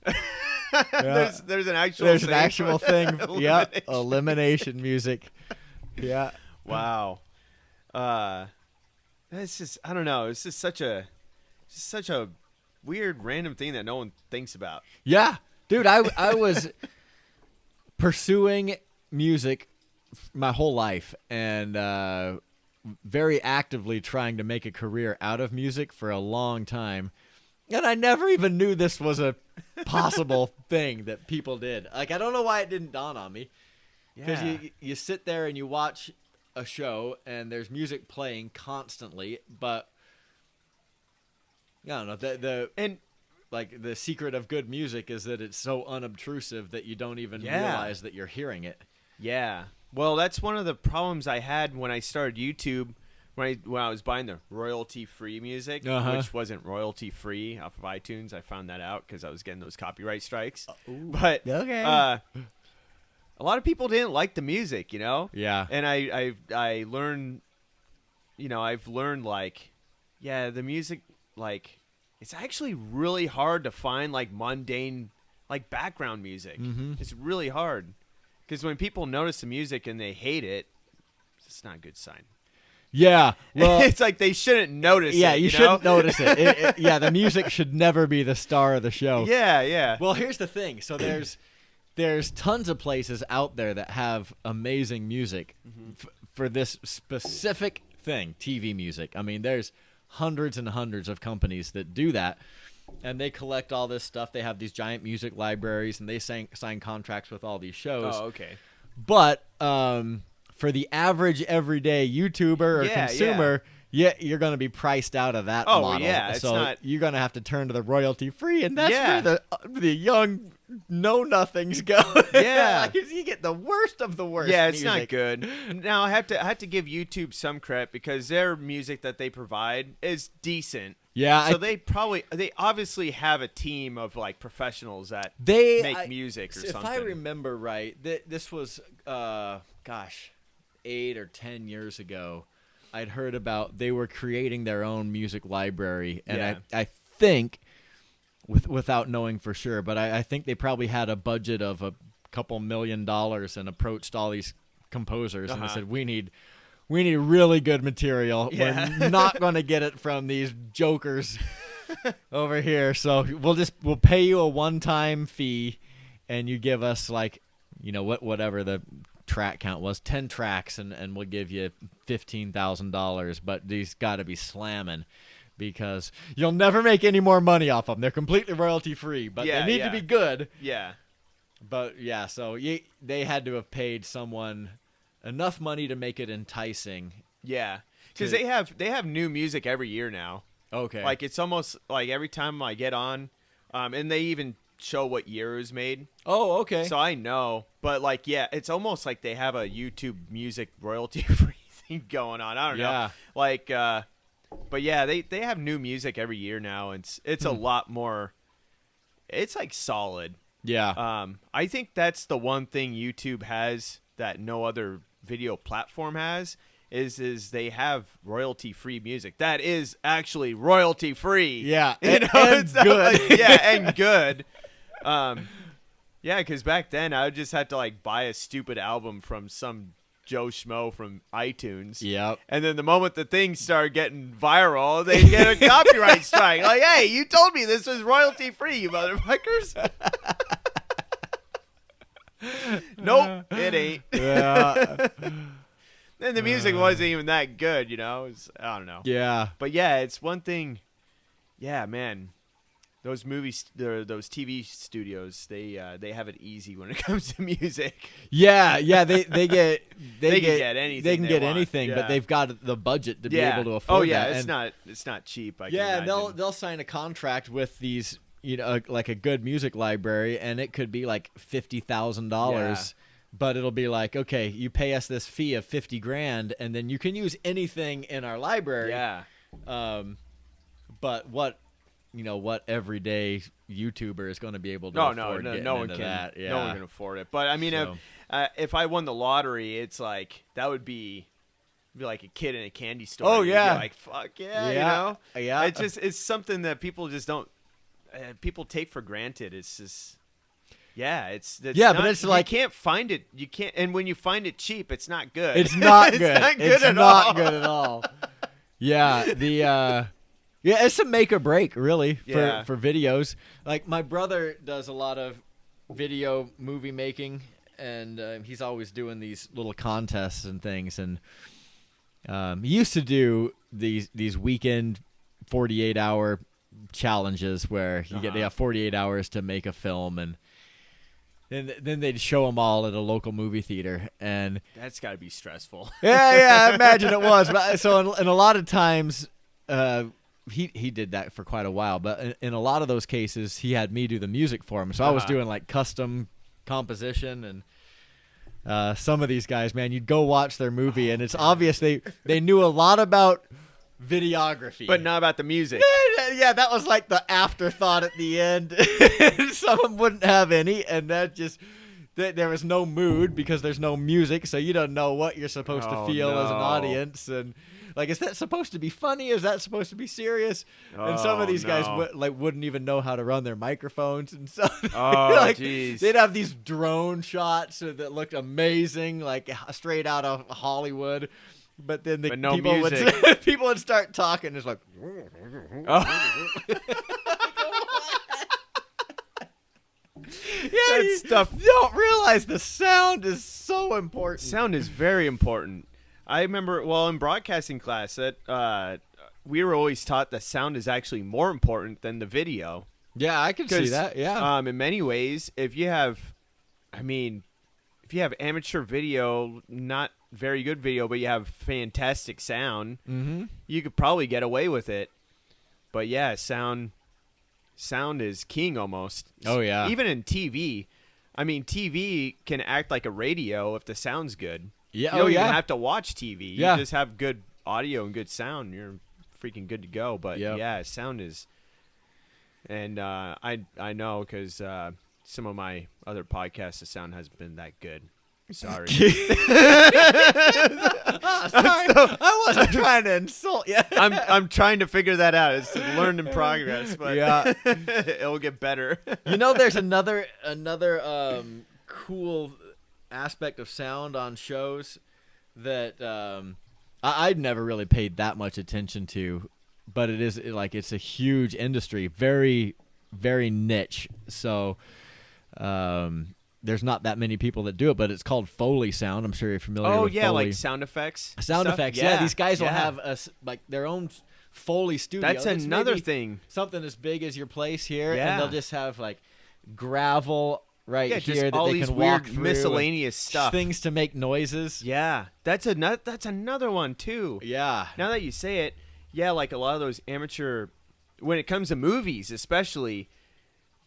Yeah. There's an actual thing. Yeah, elimination music. Yeah. Wow. It's just, I don't know. It's just such a weird random thing that no one thinks about. Yeah, dude. I was pursuing music my whole life and very actively trying to make a career out of music for a long time. And I never even knew this was a possible thing that people did. Like, I don't know why it didn't dawn on me. Because you sit there and you watch a show and there's music playing constantly, but I don't know. like the secret of good music is that it's so unobtrusive that you don't even realize that you're hearing it. Yeah. Well, that's one of the problems I had when I started YouTube. When I was buying the royalty-free music, which wasn't royalty-free off of iTunes. I found that out because I was getting those copyright strikes. But a lot of people didn't like the music, Yeah. And I learned, I've learned like, the music, like, it's actually really hard to find like mundane, like background music. Mm-hmm. It's really hard because when people notice the music and they hate it, it's not a good sign. Yeah, well, it's like they shouldn't notice it. Yeah, you shouldn't notice it. it. The music should never be the star of the show. Yeah. Well, here's the thing. So there's tons of places out there that have amazing music for this specific thing, TV music. I mean, there's hundreds and hundreds of companies that do that, and they collect all this stuff. They have these giant music libraries, and they sign contracts with all these shows. Oh, okay. But for the average everyday YouTuber or consumer, you're going to be priced out of that model. Yeah, so you're going to have to turn to the royalty free, and that's where the young know nothings go. Yeah, you get the worst of the worst. Yeah, it's music. not good. Now I have to give YouTube some credit because their music that they provide is decent. Yeah, so they obviously have a team of like professionals that make music or something. If I remember right, this was 8 or 10 years ago. I'd heard about they were creating their own music library, and I think, without knowing for sure, but I think they probably had a budget of a couple $1 million and approached all these composers and they said, we need really good material. Yeah. We're not going to get it from these jokers over here, so we'll pay you a one-time fee, and you give us like, whatever the track count was, 10 tracks, and we'll give you $15,000, but these got to be slamming because you'll never make any more money off them. They're completely royalty free, but they need to be good. Yeah. But so they had to have paid someone enough money to make it enticing. Yeah. Because they have new music every year now. Okay. Like it's almost like every time I get on, and they even show what year it was made. Oh, okay. So I know, but like, it's almost like they have a YouTube music royalty free thing going on. I don't know. Like, but yeah, they have new music every year now, and it's a lot more. It's like solid. Yeah. I think that's the one thing YouTube has that no other video platform has is they have royalty free music that is actually royalty free. Yeah, and good. Like, and good. Because back then I would just have to like buy a stupid album from some Joe Schmo from iTunes. Yep. And then the moment the thing started getting viral, they get a copyright strike. Like, hey, you told me this was royalty free, you motherfuckers. Nope, it ain't. Yeah. And the music wasn't even that good, I don't know. Yeah. But yeah, it's one thing. Yeah, man. Those those TV studios, they have it easy when it comes to music. Yeah, they can get anything. They can get want. anything, but they've got the budget to be able to afford. Oh yeah, that. it's not cheap. They'll sign a contract with these, like a good music library, and it could be like $50,000. But it'll be like, okay, you pay us this fee of $50,000, and then you can use anything in our library. Yeah. But what everyday YouTuber is going to be able to afford? No one can. That. Yeah. No one can afford it. But I mean, if I won the lottery, it's like that would be like a kid in a candy store. Oh yeah. You'd be like, fuck yeah. Yeah. It's something that people just don't. People take for granted. It's just. Yeah, but it's like you can't find it. You can't, and when you find it cheap, it's not good. It's not good. It's not good at all. Yeah, it's a make or break really for videos. Like my brother does a lot of video movie making, and he's always doing these little contests and things. And he used to do these weekend 48-hour challenges where you get 48 hours to make a film, and then they'd show them all at a local movie theater, and that's got to be stressful. Yeah, I imagine it was. But and a lot of times, he did that for quite a while, but in a lot of those cases, he had me do the music for him. So I was doing like custom composition, and some of these guys, man, you'd go watch their movie, and it's obvious they knew a lot about videography, but not about the music. Yeah, that was like the afterthought at the end. Some of them wouldn't have any, and that just there was no mood because there's no music, so you don't know what you're supposed to feel as an audience. And like, is that supposed to be funny? Is that supposed to be serious? And some of these guys wouldn't even know how to run their microphones, and so like, they'd have these drone shots that looked amazing, like straight out of Hollywood. But then people would start talking. It's like, that stuff. You don't realize the sound is so important. Sound is very important. I remember, in broadcasting class, that we were always taught that sound is actually more important than the video. Yeah, I can see that. Yeah. In many ways, if you have amateur video, not very good video, but you have fantastic sound, you could probably get away with it. But yeah, sound is king almost. Oh yeah. Even in TV, I mean, TV can act like a radio if the sound's good. Yeah. You don't even have to watch TV. Yeah. You just have good audio and good sound. You're freaking good to go. But yeah, sound is. And I know because some of my other podcasts, the sound hasn't been that good. Sorry. I wasn't trying to insult you. I'm trying to figure that out. It's learned in progress, but yeah, it'll get better. There's another cool aspect of sound on shows that I'd never really paid that much attention to, but it's a huge industry, very, very niche. So there's not that many people that do it, but it's called Foley sound. I'm sure you're familiar with Foley. Like sound effects. Sound effects. Yeah, these guys will have their own Foley studio. That's another thing. Something as big as your place here, yeah. And they'll just have like gravel here just that all they these can weird walk through, miscellaneous stuff, things to make noises. Yeah, that's another one too. Yeah. Now that you say it, yeah, like a lot of those amateur, when it comes to movies, especially.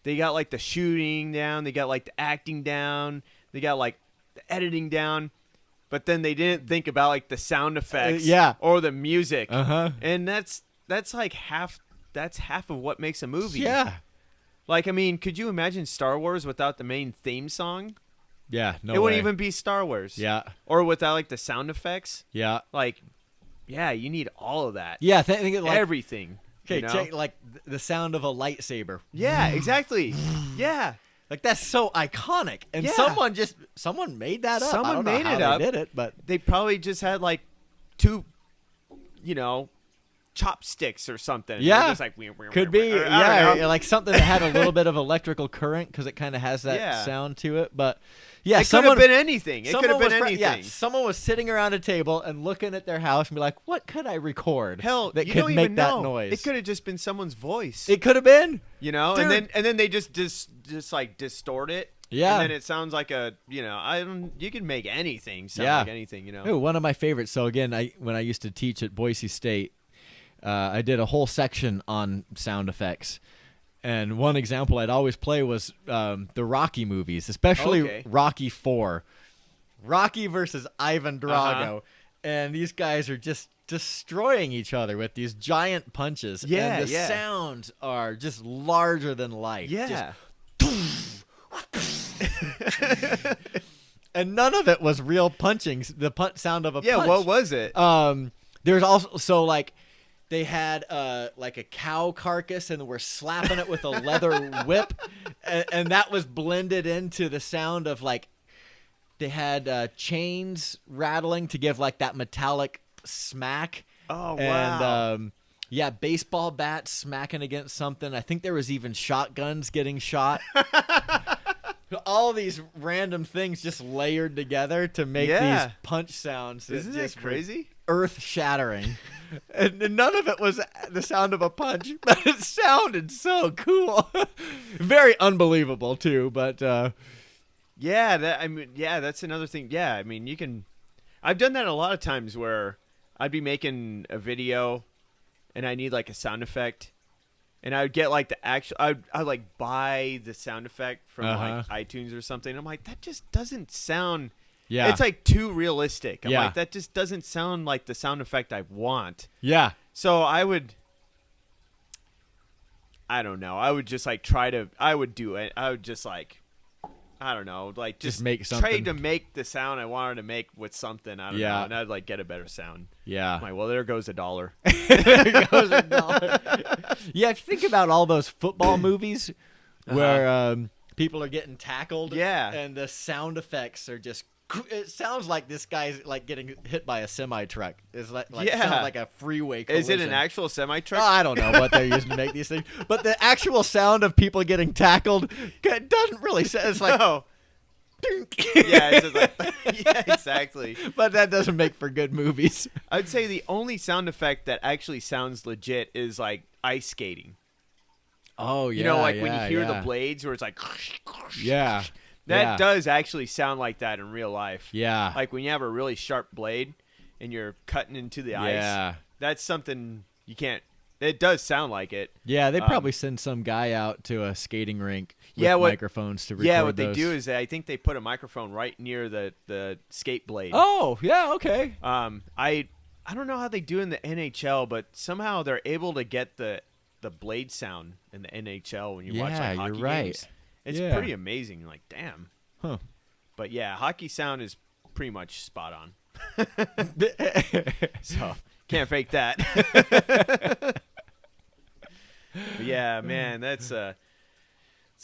They got like the shooting down, they got like the acting down, they got like the editing down, but then they didn't think about like the sound effects or the music. And that's like half of what makes a movie. Yeah. Like, I mean, could you imagine Star Wars without the main theme song? Yeah, no It way. wouldn't even be Star Wars. Yeah. Or without like the sound effects. Yeah. Like, yeah, you need all of that. Yeah, think like everything. Okay, you know? check like the sound of a lightsaber. Yeah, exactly. Yeah. Like that's so iconic. And someone made that up. Someone made it up. They did it, but they probably just had like two, chopsticks or something. Yeah. Just like could be. or like something that had a little bit of electrical current because it kind of has that sound to it. But yeah, it could have been anything. It could have been anything. Someone was sitting around a table and looking at their house and be like, "What could I record? Hell, that you could don't make even that know. noise." It could have just been someone's voice. It could have been. Dude. And then they just like distort it. Yeah. And then it sounds like you can make anything sound like anything. Ooh, one of my favorites. So again, when I used to teach at Boise State. I did a whole section on sound effects, and one example I'd always play was the Rocky movies, especially Rocky IV, Rocky versus Ivan Drago, and these guys are just destroying each other with these giant punches. Yeah, and the sounds are just larger than life. Yeah. And none of it was real punching. The sound of a punch. Yeah, what was it? There's also like. They had like a cow carcass and were slapping it with a leather whip, and that was blended into the sound of like they had chains rattling to give like that metallic smack. Oh wow! And baseball bats smacking against something. I think there was even shotguns getting shot. All these random things just layered together to make these punch sounds. Isn't that crazy? Earth-shattering. And none of it was the sound of a punch, but it sounded so cool. Very unbelievable, too, but... that's another thing. Yeah, I mean, I've done that a lot of times where I'd be making a video, and I need like a sound effect, and I would get like the actual. I'd like buy the sound effect from like iTunes or something. I'm like, that just doesn't sound. Yeah. It's like too realistic. I'm Yeah. like, that just doesn't sound like the sound effect I want. Yeah. So I don't know. I would just like I would do it. I would just like, I don't know, like just make try something. to make the sound I wanted to make with something. I don't know. And I'd like get a better sound. Yeah. I'm like, well, there goes $1. There goes $1. Yeah, if you think about all those football movies where people are getting tackled, and the sound effects are just. It sounds like this guy's like getting hit by a semi truck. It's like sounds like a freeway collision. Is it an actual semi truck? I don't know what they're using to make these things, but the actual sound of people getting tackled doesn't really sound. It's like. No. Yeah, it's just like, yeah, exactly. But that doesn't make for good movies. I'd say the only sound effect that actually sounds legit is like ice skating. Oh yeah, you know, like when you hear the blades, where it's like, yeah, that does actually sound like that in real life. Yeah, like when you have a really sharp blade and you're cutting into the ice. Yeah, that's something you can't. It does sound like it. Yeah, they probably send some guy out to a skating rink with microphones to record what those. they do is I think they put a microphone right near the skate blade. Oh, yeah, okay. I don't know how they do in the NHL, but somehow they're able to get the blade sound in the NHL when you watch like hockey games. It's pretty amazing. Like, damn. Huh. But yeah, hockey sound is pretty much spot on. So can't fake that. But yeah, man, it's a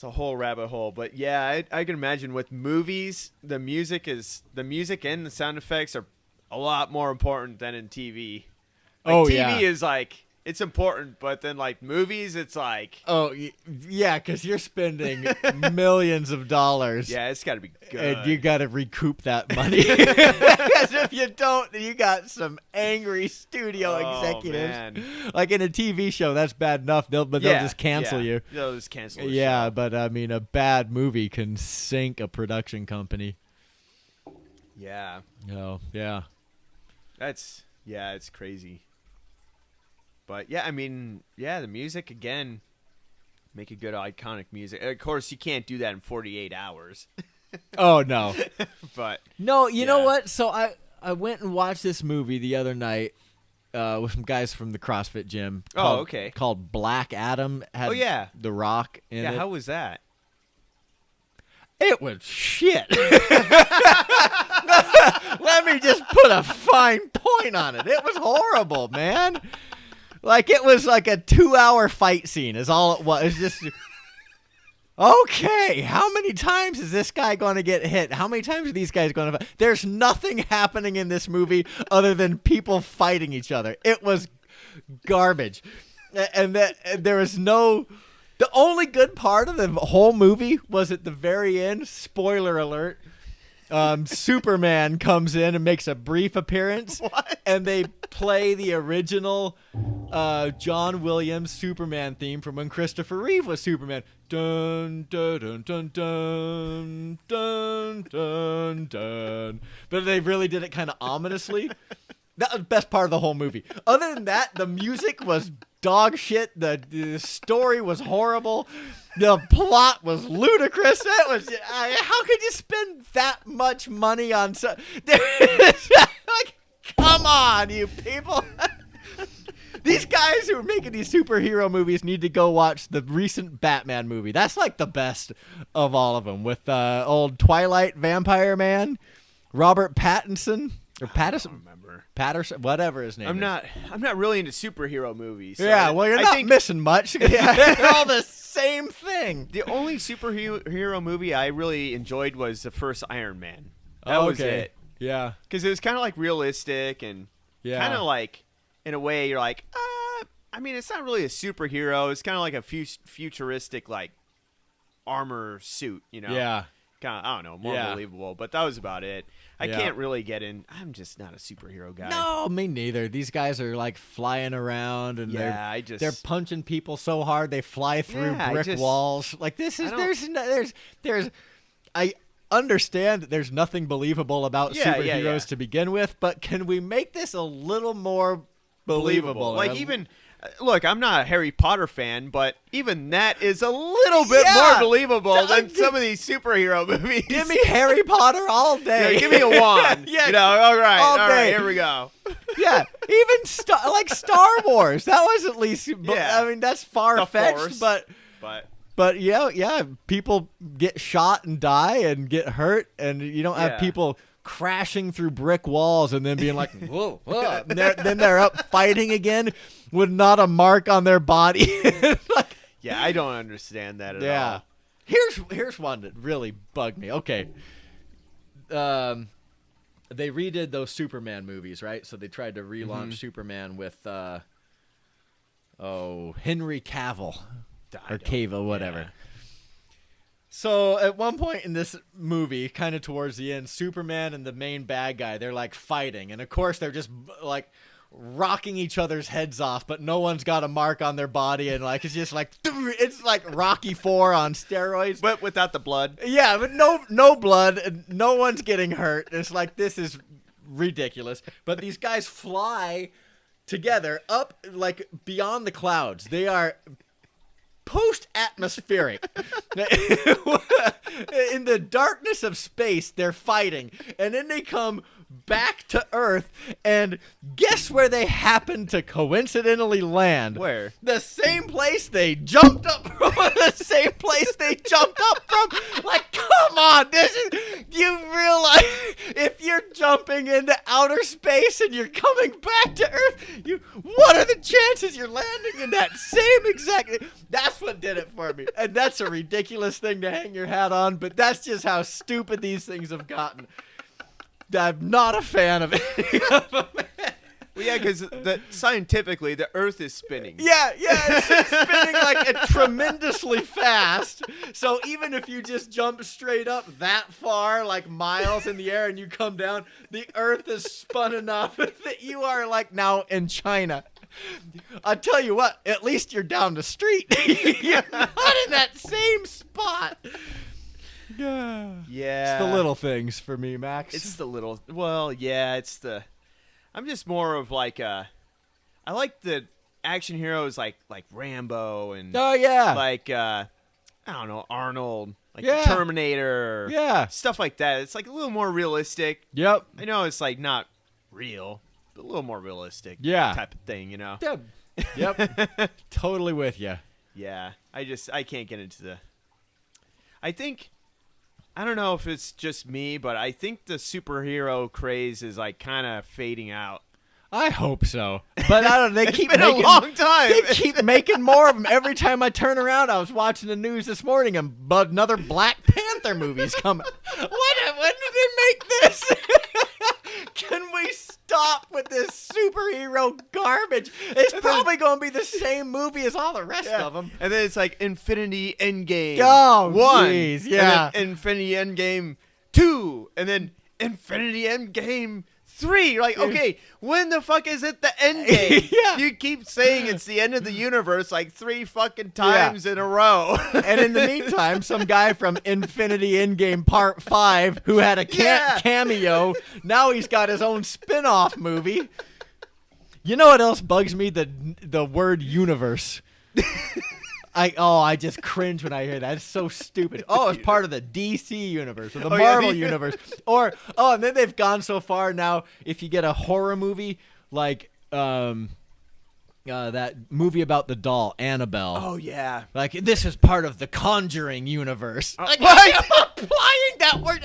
whole rabbit hole. But yeah, I can imagine with movies, the music and the sound effects are a lot more important than in TV. Like, TV is like, it's important, but then like movies, it's like, oh yeah, because you're spending millions of dollars. Yeah, it's got to be good, and you got to recoup that money. Because if you don't, you got some angry studio executives. Man. Like in a TV show, that's bad enough. They'll just cancel you. They'll just cancel. Yeah, show. But I mean, a bad movie can sink a production company. Yeah. Oh yeah. It's crazy. But yeah, I mean, the music again, make a good iconic music. Of course, you can't do that in 48 hours. Oh no. But no, you know what? So I went and watched this movie the other night with some guys from the CrossFit gym. Called Black Adam. Had The Rock in it. Yeah, how was that? It was shit. Let me just put a fine point on it. It was horrible, man. Like, it was like a 2-hour fight scene is all it was. It's just, okay, how many times is this guy going to get hit? How many times are these guys going to fight? There's nothing happening in this movie other than people fighting each other. It was garbage. And there was no... The only good part of the whole movie was at the very end, spoiler alert, Superman comes in and makes a brief appearance. What? And they play the original John Williams Superman theme from when Christopher Reeve was Superman. Dun, dun, dun, dun, dun, dun, dun, dun. But they really did it kind of ominously. That was the best part of the whole movie. Other than that, the music was dog shit. The story was horrible. The plot was ludicrous. It was how could you spend that much money on like, come on, you people. These guys who are making these superhero movies need to go watch the recent Batman movie. That's like the best of all of them, with old Twilight vampire man, Robert Pattinson. Or Patterson, whatever his name is. I'm not really into superhero movies. So yeah, well, you're not missing much. They're all the same thing. The only superhero movie I really enjoyed was the first Iron Man. That was it. Yeah. Because it was kind of like realistic and kind of like, in a way, you're like, I mean, it's not really a superhero. It's kind of like a futuristic, like, armor suit, you know? Yeah. Kind of, I don't know, more believable. But that was about it. I can't really get in. I'm just not a superhero guy. No, me neither. These guys are like flying around and they're punching people so hard they fly through brick walls. Like, this is there's I understand that there's nothing believable about superheroes to begin with, but can we make this a little more believable? Like, even look, I'm not a Harry Potter fan, but even that is a little bit Yeah. more believable than some of these superhero movies. Give me Harry Potter all day. Yeah, give me a wand. Yeah. You know, all All right, day. here we go. Yeah, even Star Wars. That was at least. Yeah. I mean, that's far fetched, Force. but yeah, people get shot and die and get hurt, and you don't have Yeah. people crashing through brick walls and then being like, whoa, whoa. And then they're up fighting again with not a mark on their body. Like, yeah, I don't understand that at yeah. all. Here's one that really bugged me. Okay. They redid those Superman movies, right? So they tried to relaunch Superman with Henry Cavill or Cavill, whatever. Yeah. So at one point in this movie, kind of towards the end, Superman and the main bad guy, they're like fighting, and of course they're just like rocking each other's heads off, but no one's got a mark on their body, and like it's like Rocky 4 on steroids, But without the blood. yeah, but no blood, and no one's getting hurt. It's like, this is ridiculous. But these guys fly together up like beyond the clouds. They are post-atmospheric. In the darkness of space, they're fighting, and then they come back to Earth, and guess where they happen to coincidentally land? Where? The same place they jumped up from. The same place they jumped up from. Like, come on, you realize if you're jumping into outer space and you're coming back to Earth, what are the chances you're landing in that same exact? That's what did it for me, and that's a ridiculous thing to hang your hat on, but that's just how stupid these things have gotten. I'm not a fan of it. Well, yeah, because scientifically, the Earth is spinning. Yeah, it's spinning like tremendously fast. So even if you just jump straight up that far, like miles in the air, and you come down, the Earth is spun enough that you are like now in China. I tell you what, at least you're down the street. You're not in that same spot. Yeah. It's the little things for me, Max. It's the little. Well, yeah, it's the. I'm just more of like I like the action heroes like Rambo and Oh yeah. like I don't know, Arnold, like Yeah. the Terminator, Yeah. stuff like that. It's like a little more realistic. Yep. I know it's like not real, but a little more realistic. Yeah. type of thing, you know. Yep. Totally with you. Yeah, I can't get into the. I don't know if it's just me, but I think the superhero craze is like kind of fading out. I hope so, but I don't. They It's keep been making a long time. They keep making more of them. Every time I turn around, I was watching the news this morning, and another Black Panther movie's coming. When did they make this? Can we stop with this superhero garbage? It's probably going to be the same movie as all the rest of them. And then it's like Infinity Endgame Oh, 1. jeez, yeah. And then Infinity Endgame 2. And then Infinity Endgame 3. You're like, okay, when the fuck is it the end game? Yeah. You keep saying it's the end of the universe like 3 fucking times in a row. And in the meantime, some guy from Infinity Endgame Part 5 who had a cameo, now he's got his own spin-off movie. You know what else bugs me? The word universe. I just cringe when I hear that. It's so stupid. Oh, it's part of the DC universe or the Marvel universe. And then they've gone so far now, if you get a horror movie like that movie about the doll, Annabelle. Oh, yeah. Like, this is part of the Conjuring universe. Like, what? I'm applying that word.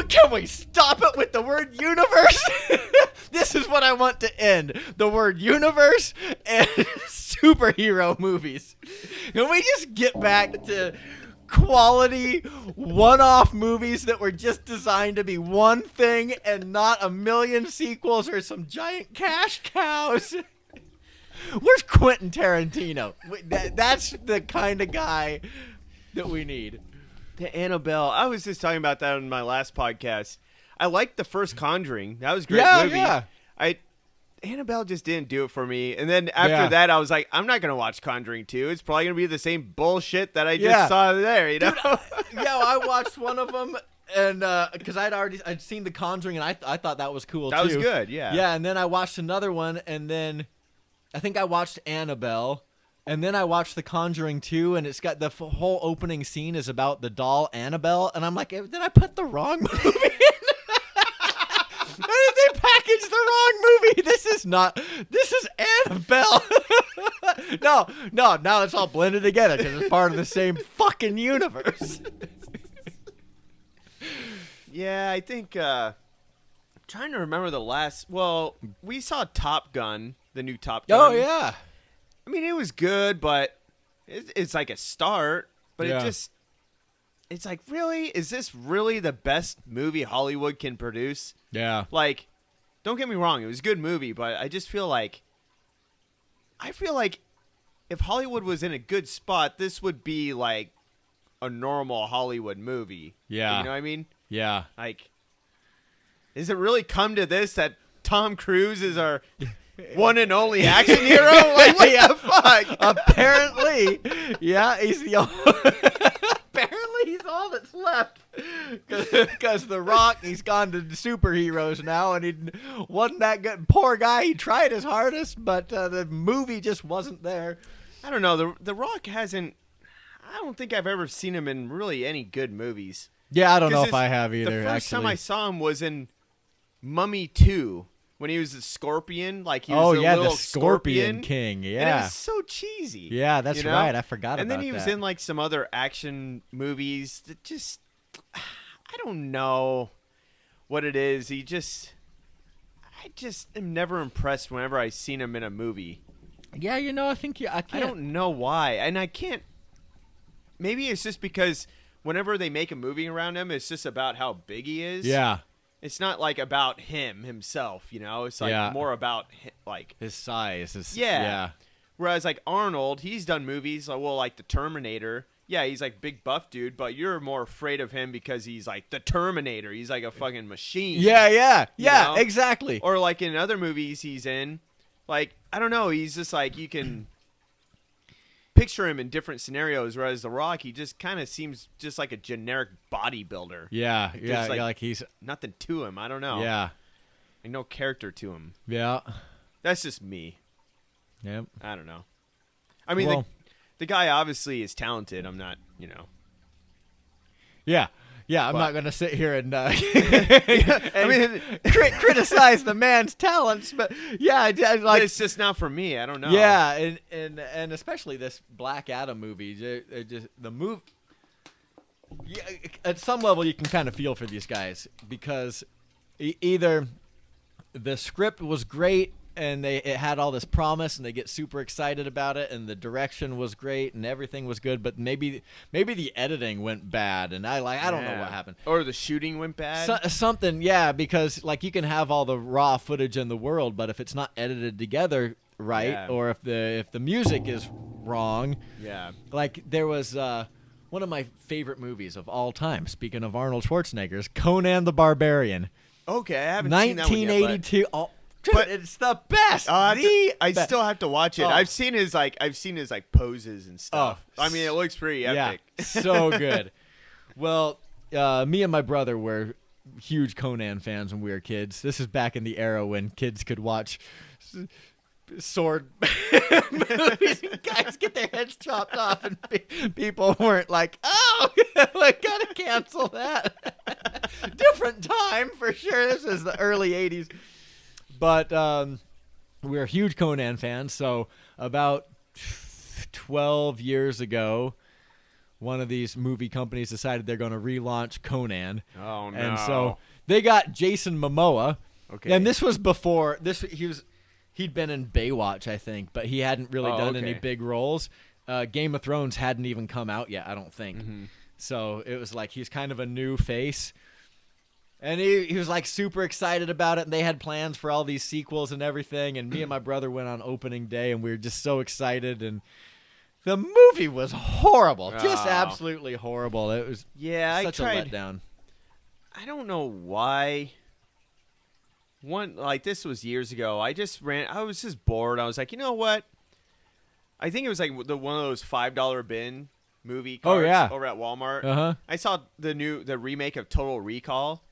Can we stop it with the word universe? This is what I want to end. The word universe and superhero movies. Can we just get back to quality one-off movies that were just designed to be one thing and not a million sequels or some giant cash cows? Where's Quentin Tarantino? That's the kind of guy that we need. The Annabelle. I was just talking about that in my last podcast. I liked the first Conjuring. That was a great movie. Yeah. Annabelle just didn't do it for me. And then after that, I was like, I'm not going to watch Conjuring 2. It's probably going to be the same bullshit that I just saw there, you know? Dude, I watched one of them, and because I'd seen The Conjuring, and I thought that was cool, too. That was good, yeah. Yeah, and then I watched another one, and then I think I watched Annabelle, and then I watched The Conjuring 2, and it's got the whole opening scene is about the doll Annabelle, and I'm like, did I put the wrong movie in? They packaged the wrong movie. This is Annabelle. No, now it's all blended together because it's part of the same fucking universe. Yeah, I think I'm trying to remember the last. Well, we saw Top Gun, the new Top Gun. Oh yeah. I mean, it was good, but it's like a start. But Yeah. it's like, really? Is this really the best movie Hollywood can produce? Yeah. Like, don't get me wrong, it was a good movie, but I just feel like if Hollywood was in a good spot, this would be like a normal Hollywood movie. Yeah. You know what I mean? Yeah. Like, is it really come to this that Tom Cruise is our one and only action hero? Like, what the fuck? Apparently, yeah, he's the only. Apparently, he's all that's left. Because The Rock, he's gone to superheroes now, and he wasn't that good. Poor guy, he tried his hardest, but the movie just wasn't there. I don't know. The Rock hasn't. I don't think I've ever seen him in really any good movies. Yeah, I don't know 'Cause if I have either. The first actually. time I saw him was in Mummy 2 when he was the scorpion. Like he was oh a yeah, little the Scorpion King. And it Yeah, was so cheesy. yeah, that's you know? right. I forgot And about then he was that. in like some other action movies that just, I don't know what it is. I just am never impressed whenever I seen him in a movie. Yeah, I think I I can't. don't know why, and I can't. Maybe it's just because whenever they make a movie around him, it's just about how big he is. Yeah, It's not like about himself, It's like Yeah. more about like. his size is. Yeah. Yeah. Whereas like Arnold, he's done movies like the Terminator. Yeah, he's like big buff dude, but you're more afraid of him because he's like the Terminator. He's like a fucking machine. Yeah, You know? exactly. Or like in other movies he's in, like I don't know, he's just like you can picture him in different scenarios. Whereas The Rock, he just kind of seems just like a generic bodybuilder. Yeah, There's, like he's. Nothing to him. I don't know. Yeah, Like no character to him. yeah, That's just me. yep. I don't know. I mean, Well- the guy obviously is talented. I'm not, Yeah. I'm But- not gonna sit here and, I mean, criticize the man's talents, but yeah, like it's just not for me. I don't know. yeah, and especially this Black Adam movie, just the move. Yeah, at some level, you can kind of feel for these guys because either the script was great and it had all this promise and they get super excited about it, and the direction was great and everything was good, but maybe the editing went bad, and I don't know what happened. Or the shooting went bad. Something, yeah, because like you can have all the raw footage in the world, but if it's not edited together right, Yeah. or if the music is wrong, Yeah. like there was one of my favorite movies of all time. Speaking of Arnold Schwarzenegger's Conan the Barbarian, Okay, I haven't seen that one yet. 1982. Oh, dude, but- it's the best. I best. still have to watch it. Oh. I've seen his poses and stuff. Oh, I mean, it looks pretty epic. Yeah, so good. Well, me and my brother were huge Conan fans when we were kids. This is back in the era when kids could watch sword movies and guys get their heads chopped off, and people weren't like, "Oh, we gotta cancel that." Different time for sure. This is the early '80s, but we were huge Conan fans. So about 12 years ago, one of these movie companies decided they're going to relaunch Conan. Oh no! And so they got Jason Momoa. Okay. And this was before he'd been in Baywatch, I think, but he hadn't really Oh, done okay. any big roles. Game of Thrones hadn't even come out yet, I don't think. Mm-hmm. So it was like he's kind of a new face. And he was like super excited about it, and they had plans for all these sequels and everything, and me and my brother went on opening day, and we were just so excited, and the movie was horrible. Just Oh. absolutely horrible. It was Yeah, such I a tried. letdown. I don't know why. This was years ago. I was just bored. I was like, you know what? I think it was like one of those $5 bin movie Oh, cards yeah. over at Walmart. Uh-huh. I saw the remake of Total Recall.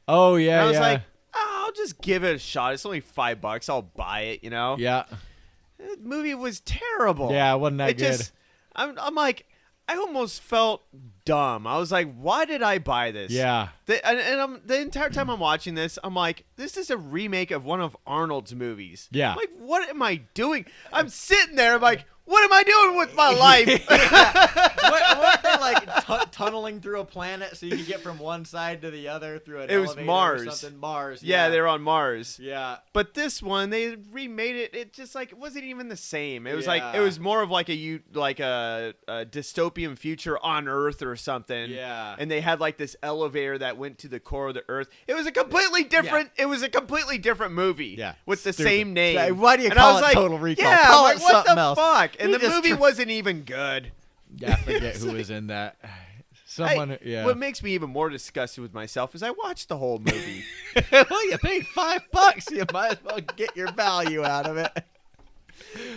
Oh, And yeah, I was yeah. like, I'll just give it a shot. It's only $5. I'll buy it, yeah. The movie was terrible. Yeah, it wasn't that good. I'm like, I almost felt dumb. I was like, why did I buy this? Yeah. The entire time I'm watching this, I'm like, this is a remake of one of Arnold's movies. Yeah. I'm like, what am I doing? I'm sitting there, I'm like, what am I doing with my life? Weren't they like tunneling through a planet so you could get from one side to the other through an It was elevator Mars. or something? Mars. Yeah, they're on Mars. Yeah. But this one, they remade it. It just like it wasn't even the same. It was like Yeah. it was more of like a dystopian future on Earth or something. Yeah. And they had like this elevator that went to the core of the Earth. It was a completely different. It was a completely different movie. Yeah. With the Stupid. same name. Yeah, why do you And I call was it like, Total Recall? Yeah, Call I'm it like, what the something else. fuck? And You the just movie wasn't even good. Yeah, I forget who was in that. Someone. Yeah. What makes me even more disgusted with myself is I watched the whole movie. Well, you paid $5. You might as well get your value out of it.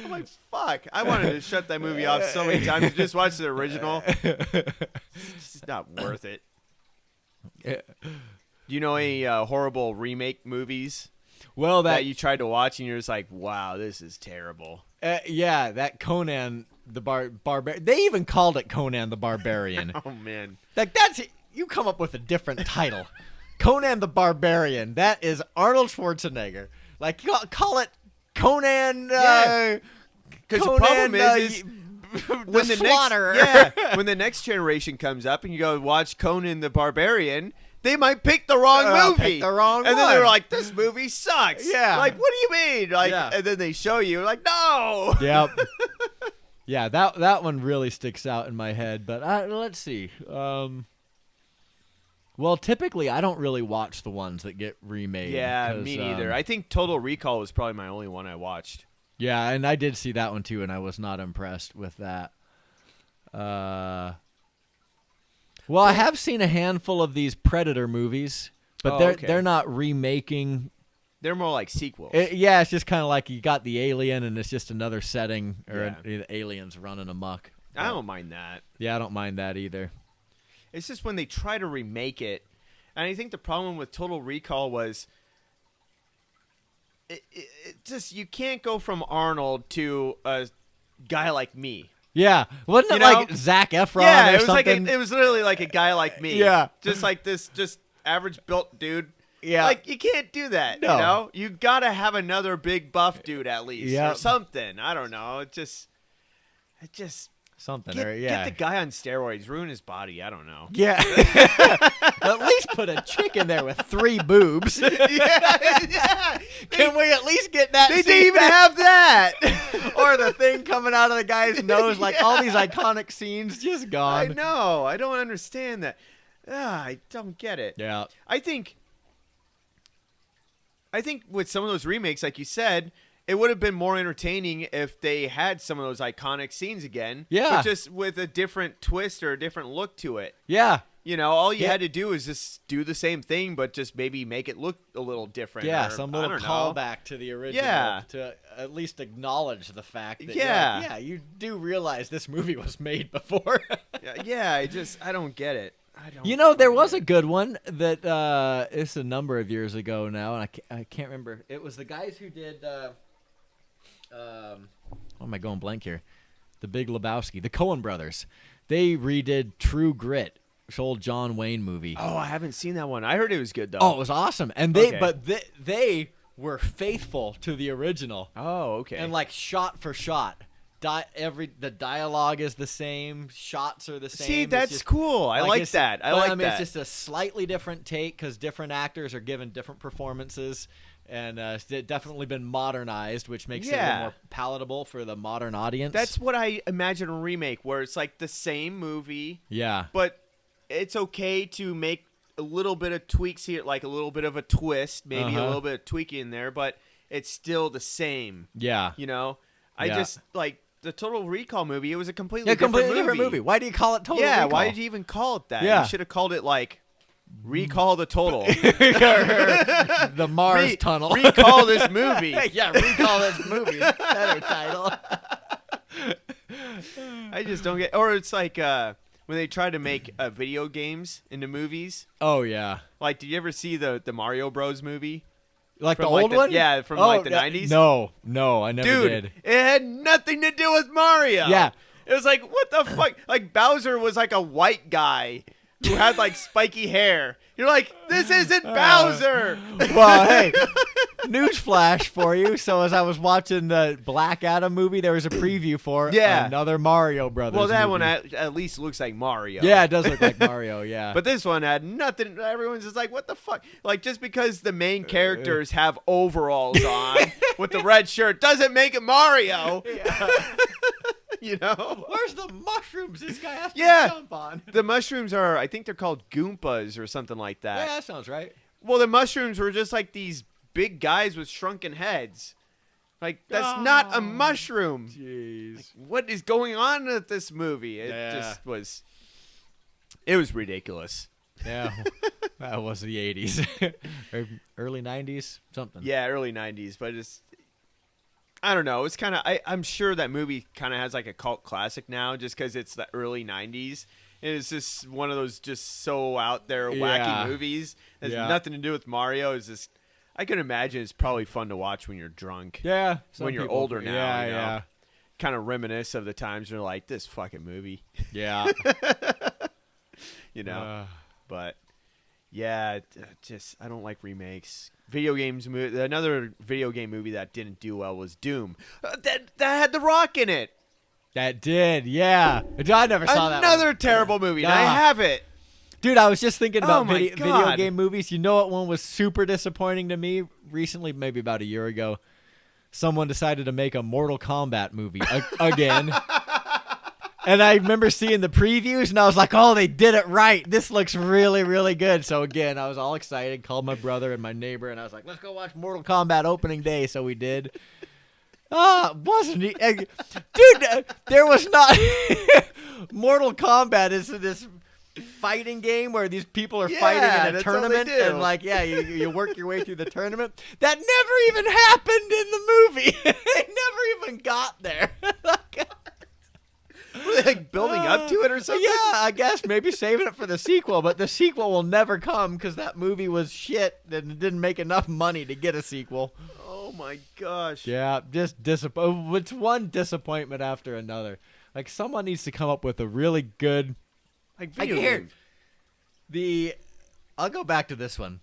I'm like, fuck. I wanted to shut that movie off so many times. Just watch the original. It's just not worth it. Do you know any horrible remake movies Well, that you tried to watch and you're just like, wow, this is terrible? Yeah, that Conan the Barbarian. They even called it Conan the Barbarian. Oh, man. Like, you come up with a different title. Conan the Barbarian. That is Arnold Schwarzenegger. Like, call it Conan. Because the problem is when the Slaughterer. when the next generation comes up and you go watch Conan the Barbarian, they might pick the wrong movie. Pick the wrong and then one. they're like, this movie sucks. Yeah. Like, what do you mean? Like, Yeah. and then they show you, like, no. Yep. Yeah, that one really sticks out in my head. But let's see. Well, typically I don't really watch the ones that get remade. Yeah, 'cause, me neither. I think Total Recall was probably my only one I watched. Yeah, and I did see that one too, and I was not impressed with that. Well, I have seen a handful of these Predator movies, but they're not remaking. They're more like sequels. Yeah, it's just kind of like you got the alien, and it's just another setting, or Yeah. the aliens running amok. I don't mind that. Yeah, I don't mind that either. It's just when they try to remake it, and I think the problem with Total Recall was it just you can't go from Arnold to a guy like me. Yeah, wasn't it You know? like Zac Efron Yeah, or it was something? it was literally like a guy like me. Yeah. just like this, just average built dude. Yeah. Like you can't do that. No. You know, you gotta have another big buff dude at least, Yep. or something. I don't know. It just. Something, Get, or yeah. get the guy on steroids, ruin his body. I don't know. Yeah. At least put a chick in there with 3 boobs. yeah. Can we at least get that? They scene didn't even back? have that. Or the thing coming out of the guy's nose, like all these iconic scenes just I gone. know. I don't understand that. I don't get it. Yeah. I think with some of those remakes, like you said, it would have been more entertaining if they had some of those iconic scenes again. Yeah. But just with a different twist or a different look to it. Yeah. You know, all you Yeah. had to do is just do the same thing, but just maybe make it look a little different. Yeah, or, some I little don't know. callback to the original. Yeah. To at least acknowledge the fact that, Yeah. yeah, you do realize this movie was made before. Yeah, I don't get it. I don't. You know, there fucking was get a good one that it's a number of years ago now, and I can't remember. It was the guys who did. What am I going blank here? The Big Lebowski, the Coen brothers. They redid True Grit, this old John Wayne movie. Oh, I haven't seen that one. I heard it was good though. Oh, it was awesome, and they were faithful to the original, Oh, okay. and like shot for shot. The dialogue is the same, shots are the same. See, It's that's just- cool. I like it's- that. I but, like mean, that. It's just a slightly different take because different actors are given different performances, and it's definitely been modernized, which makes it a little Yeah. more palatable for the modern audience. That's what I imagine a remake, where it's like the same movie, yeah, but it's okay to make a little bit of tweaks here, like a little bit of a twist, maybe a Uh-huh. little bit of tweaking in there, but it's still the same. yeah. You know, I Yeah. just like the Total Recall movie. It was a completely, Yeah, completely different movie. Why do you call it Total Yeah, Recall? why did you even call it that? Yeah. You should have called it like Recall the Total. the Mars tunnel. Recall this movie. Yeah, recall this movie. Better title. I just don't get. Or it's like when they try to make video games into movies. Oh yeah. Like, did you ever see the Mario Bros movie? Like From, the like, old one? Yeah, from Oh, like the 90s. No, I never Dude, did. it had nothing to do with Mario. Yeah. It was like, what the fuck? Like, Bowser was like a white guy who had like spiky hair. You're like, this isn't Bowser. Well, hey, newsflash for you. So as I was watching the Black Adam movie, there was a preview for another Mario Brothers Well, that movie. one at least looks like Mario. Yeah, it does look like Mario, yeah. But this one had nothing. Everyone's just like, what the fuck? Like, just because the main characters have overalls on with the red shirt doesn't make it Mario. Yeah. You know? Where's the mushrooms this guy has to jump on? The mushrooms are, I think they're called Goombas or something like that. Yeah, that sounds right. Well, the mushrooms were just like these big guys with shrunken heads. Like, that's not a mushroom. Jeez. Like, what is going on with this movie? It just was. It was ridiculous. Yeah, that was the 80s. Or early 90s, something. Yeah, early 90s, but it's. I don't know. It's kind of. I'm sure that movie kind of has like a cult classic now, just because it's the early '90s. And it's just one of those just so out there wacky movies. That has nothing to do with Mario. It's just. I can imagine it's probably fun to watch when you're drunk. Yeah, when you're older now. Yeah, you know? yeah. Kind of reminisce of the times you're like, this fucking movie. Yeah. You know, but yeah, just I don't like remakes. Video games. Another video game movie that didn't do well was Doom. That had The Rock in it. That did, yeah. I never saw that. Another terrible movie. And I have it. Dude, I was just thinking about video God. game movies. You know what one was super disappointing to me recently, maybe about a year ago? Someone decided to make a Mortal Kombat movie again. And I remember seeing the previews, and I was like, oh, they did it right. This looks really, really good. So, again, I was all excited, called my brother and my neighbor, and I was like, let's go watch Mortal Kombat opening day. So we did. Wasn't he? Dude, there was not. Mortal Kombat is this fighting game where these people are fighting in a tournament. And, like, you work your way through the tournament. That never even happened in the movie. They never even got there. Were they like building up to it or something? Yeah, I guess maybe saving it for the sequel, but the sequel will never come because that movie was shit and it didn't make enough money to get a sequel. Oh my gosh. Yeah, just it's one disappointment after another. Like someone needs to come up with a really good. Like video game. I'll go back to this one.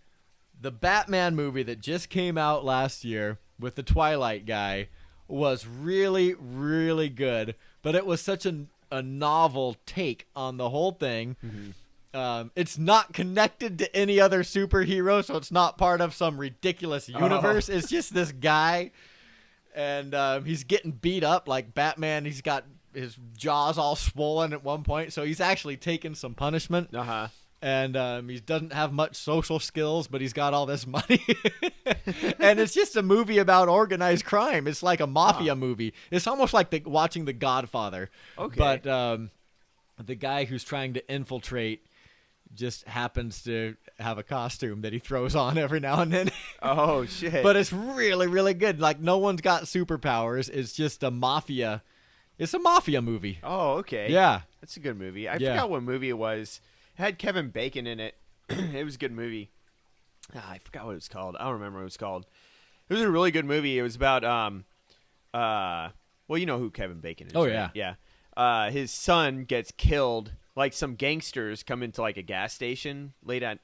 The Batman movie that just came out last year with the Twilight guy was really, really good. But it was such a novel take on the whole thing. Mm-hmm. It's not connected to any other superhero, so it's not part of some ridiculous universe. It's just this guy, and he's getting beat up like Batman. He's got his jaws all swollen at one point, so he's actually taking some punishment. Uh-huh. And he doesn't have much social skills, but he's got all this money. And it's just a movie about organized crime. It's like a mafia movie. It's almost like watching The Godfather. Okay. But the guy who's trying to infiltrate just happens to have a costume that he throws on every now and then. Oh, shit. But it's really, really good. Like, no one's got superpowers. It's just a mafia. It's a mafia movie. Oh, okay. Yeah. That's a good movie. I forgot what movie it was. It had Kevin Bacon in it. It was a good movie. I forgot what it was called. I don't remember what it was called. It was a really good movie. It was about well, you know who Kevin Bacon is. Oh, right? Yeah. His son gets killed. Like some gangsters come into like a gas station late at,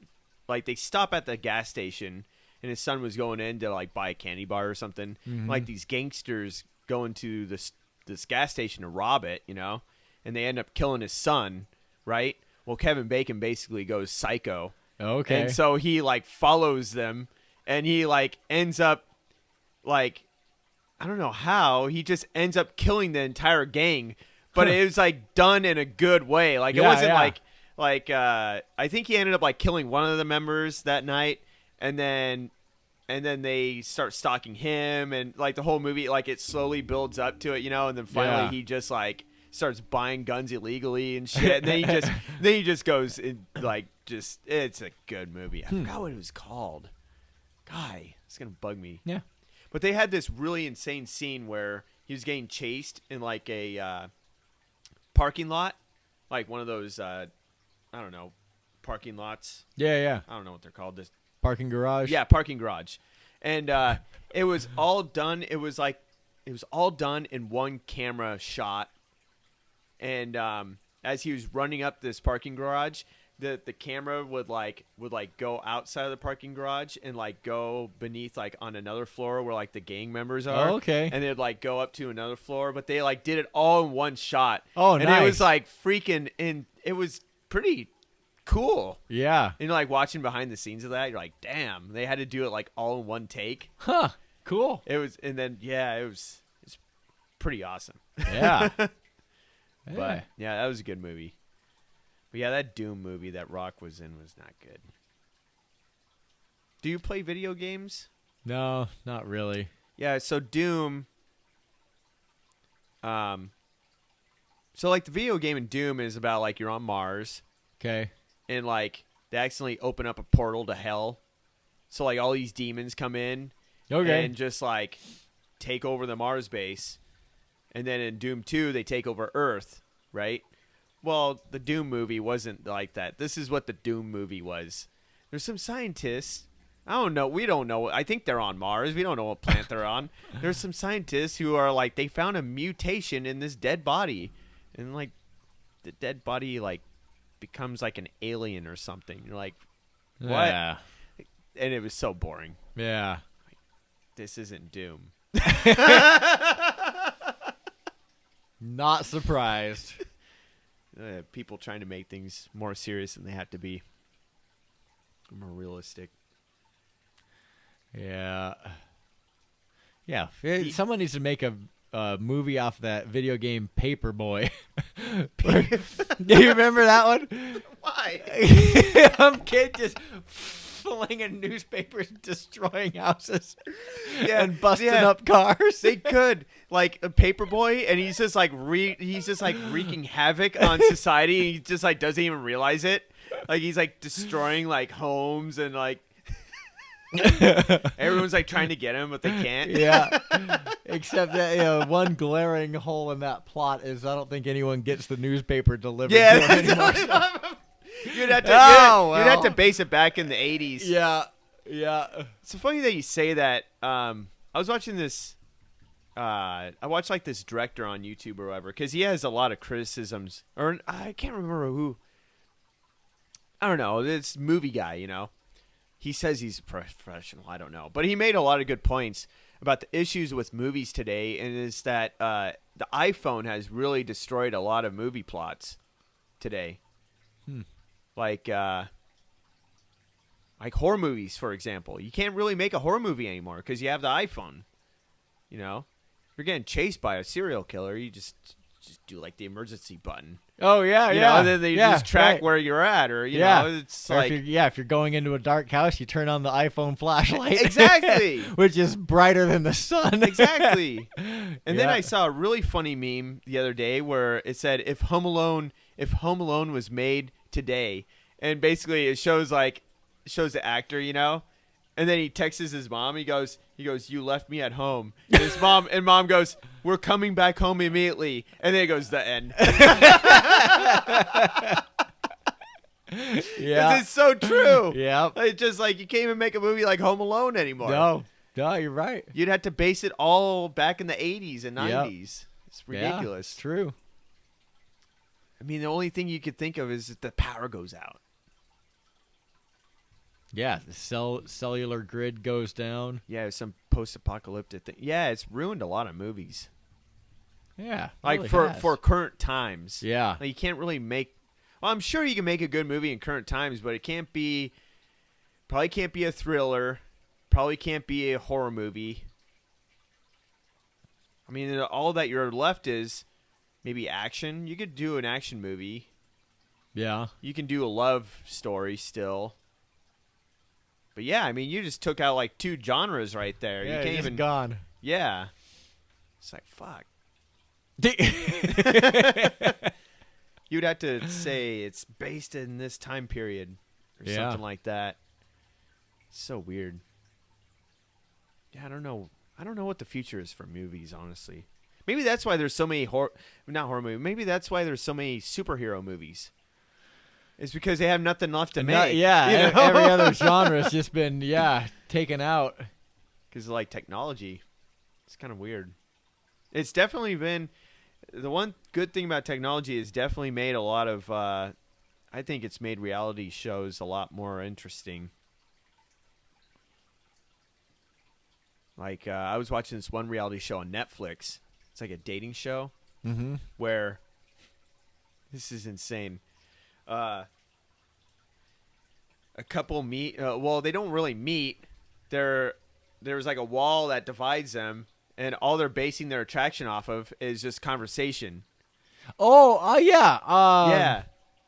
like they stop at the gas station, and his son was going in to like buy a candy bar or something. Mm-hmm. Like these gangsters go into this gas station to rob it, you know, and they end up killing his son, right? Well, Kevin Bacon basically goes psycho. Okay. And so he like follows them, and he like ends up like, I don't know how, he just ends up killing the entire gang, but it was like done in a good way. Like it wasn't like I think he ended up like killing one of the members that night, and then they start stalking him, and like the whole movie, like it slowly builds up to it, you know, and then finally he just like starts buying guns illegally and shit. And then he just goes in, like, just, it's a good movie. I forgot what it was called. Guy, it's gonna bug me. Yeah. But they had this really insane scene where he was getting chased in like a parking lot, like one of those I don't know, parking lots. Yeah. I don't know what they're called. This parking garage. Yeah, parking garage. and it was all done. It was all done in one camera shot, and as he was running up this parking garage, the camera would go outside of the parking garage and like go beneath like on another floor where like the gang members are. Oh, okay. And it'd like go up to another floor, but they like did it all in one shot. Oh, and nice. it was like freaking, and it was pretty cool. Yeah. And like watching behind the scenes of that, you're like, damn, they had to do it like all in one take. Huh. Cool. It was, and then it's pretty awesome. Yeah. But yeah, that was a good movie. But yeah, that Doom movie that Rock was in was not good. Do you play video games? No, not really. Yeah, so Doom. So like the video game in Doom is about like you're on Mars. Okay. And like they accidentally open up a portal to hell. So like all these demons come in. Okay. And just like take over the Mars base. And then in Doom 2, they take over Earth, right? Well, the Doom movie wasn't like that. This is what the Doom movie was. There's some scientists. I don't know. We don't know. I think they're on Mars. We don't know what planet they're on. There's some scientists who are like, they found a mutation in this dead body. And like, the dead body like becomes like an alien or something. You're like, what? Yeah. And it was so boring. Yeah. This isn't Doom. Not surprised. People trying to make things more serious than they have to be. More realistic. Yeah. Yeah. Someone needs to make a movie off that video game Paperboy. Do you remember that one? Why? Some kid just flinging newspapers, destroying houses, and busting up cars. They could like a Paperboy, and he's just like wreaking havoc on society. He just like doesn't even realize it. Like he's like destroying like homes and like everyone's like trying to get him, but they can't. Yeah. Except that one glaring hole in that plot is I don't think anyone gets the newspaper delivered. Yeah, to them anymore. You'd have to you'd have to base it back in the 80s. Yeah. Yeah. It's funny that you say that. I was watching this. I watched like this director on YouTube or whatever because he has a lot of criticisms. Or I can't remember who. I don't know. This movie guy, you know. He says he's professional. I don't know. But he made a lot of good points about the issues with movies today, and is that the iPhone has really destroyed a lot of movie plots today. Like horror movies, for example. You can't really make a horror movie anymore because you have the iPhone. You know? If you're getting chased by a serial killer, you just do like the emergency button. Oh yeah, You yeah. know, and then they just track right. where you're at, or you Yeah. know, it's Or like if you're going into a dark house, you turn on the iPhone flashlight. Exactly. Which is brighter than the sun. Exactly. And then Yeah. I saw a really funny meme the other day where it said if Home Alone was made today, and basically it shows the actor, you know, and then he texts his mom. He goes, "You left me at home." And his mom goes, "We're coming back home immediately." And then it goes the end. Yeah. It's so true. Yeah. It's just like you can't even make a movie like Home Alone anymore. No, you're right. You'd have to base it all back in the 80s and 90s. It's Yeah, ridiculous. true. I mean, the only thing you could think of is that the power goes out. Yeah, the cellular grid goes down. Yeah, some post-apocalyptic thing. Yeah, it's ruined a lot of movies. Yeah, Like really for has. current times. Yeah. Like you can't really make. Well, I'm sure you can make a good movie in current times, but it can't be. Probably can't be a thriller. Probably can't be a horror movie. I mean, all that you're left is maybe action. You could do an action movie. Yeah. You can do a love story still. But yeah, I mean, you just took out like two genres right there. Yeah, you can't it's even. gone. Yeah. It's like fuck. You'd have to say it's based in this time period or Yeah. something like that. It's so weird. Yeah, I don't know. I don't know what the future is for movies, honestly. Maybe that's why there's so many not horror movies. Maybe that's why there's so many superhero movies. It's because they have nothing left to make. Yeah, you know? every other genre's just been taken out. because like technology. It's kind of weird. It's definitely been the one good thing about technology is definitely made a lot of. I think it's made reality shows a lot more interesting. Like I was watching this one reality show on Netflix. It's like a dating show where this is insane. A couple meet. Well, they don't really meet. There's like a wall that divides them, and all they're basing their attraction off of is just conversation. Oh, yeah. Yeah.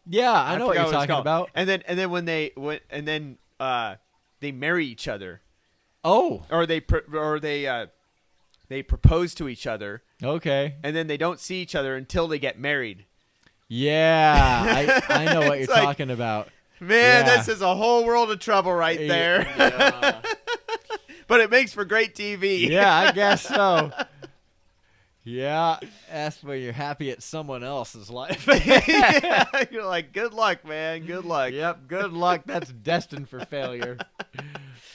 Yeah, I know what you're talking about. And then when they marry each other. Oh. Or they propose to each other. Okay. And then they don't see each other until they get married. Yeah, I know what you're like, talking about. Man, Yeah. this is a whole world of trouble right there. Yeah. But it makes for great TV. Yeah, I guess so. Yeah, that's when you're happy at someone else's life. Yeah, you're like, good luck, man. Good luck. Yep, good luck. That's destined for failure.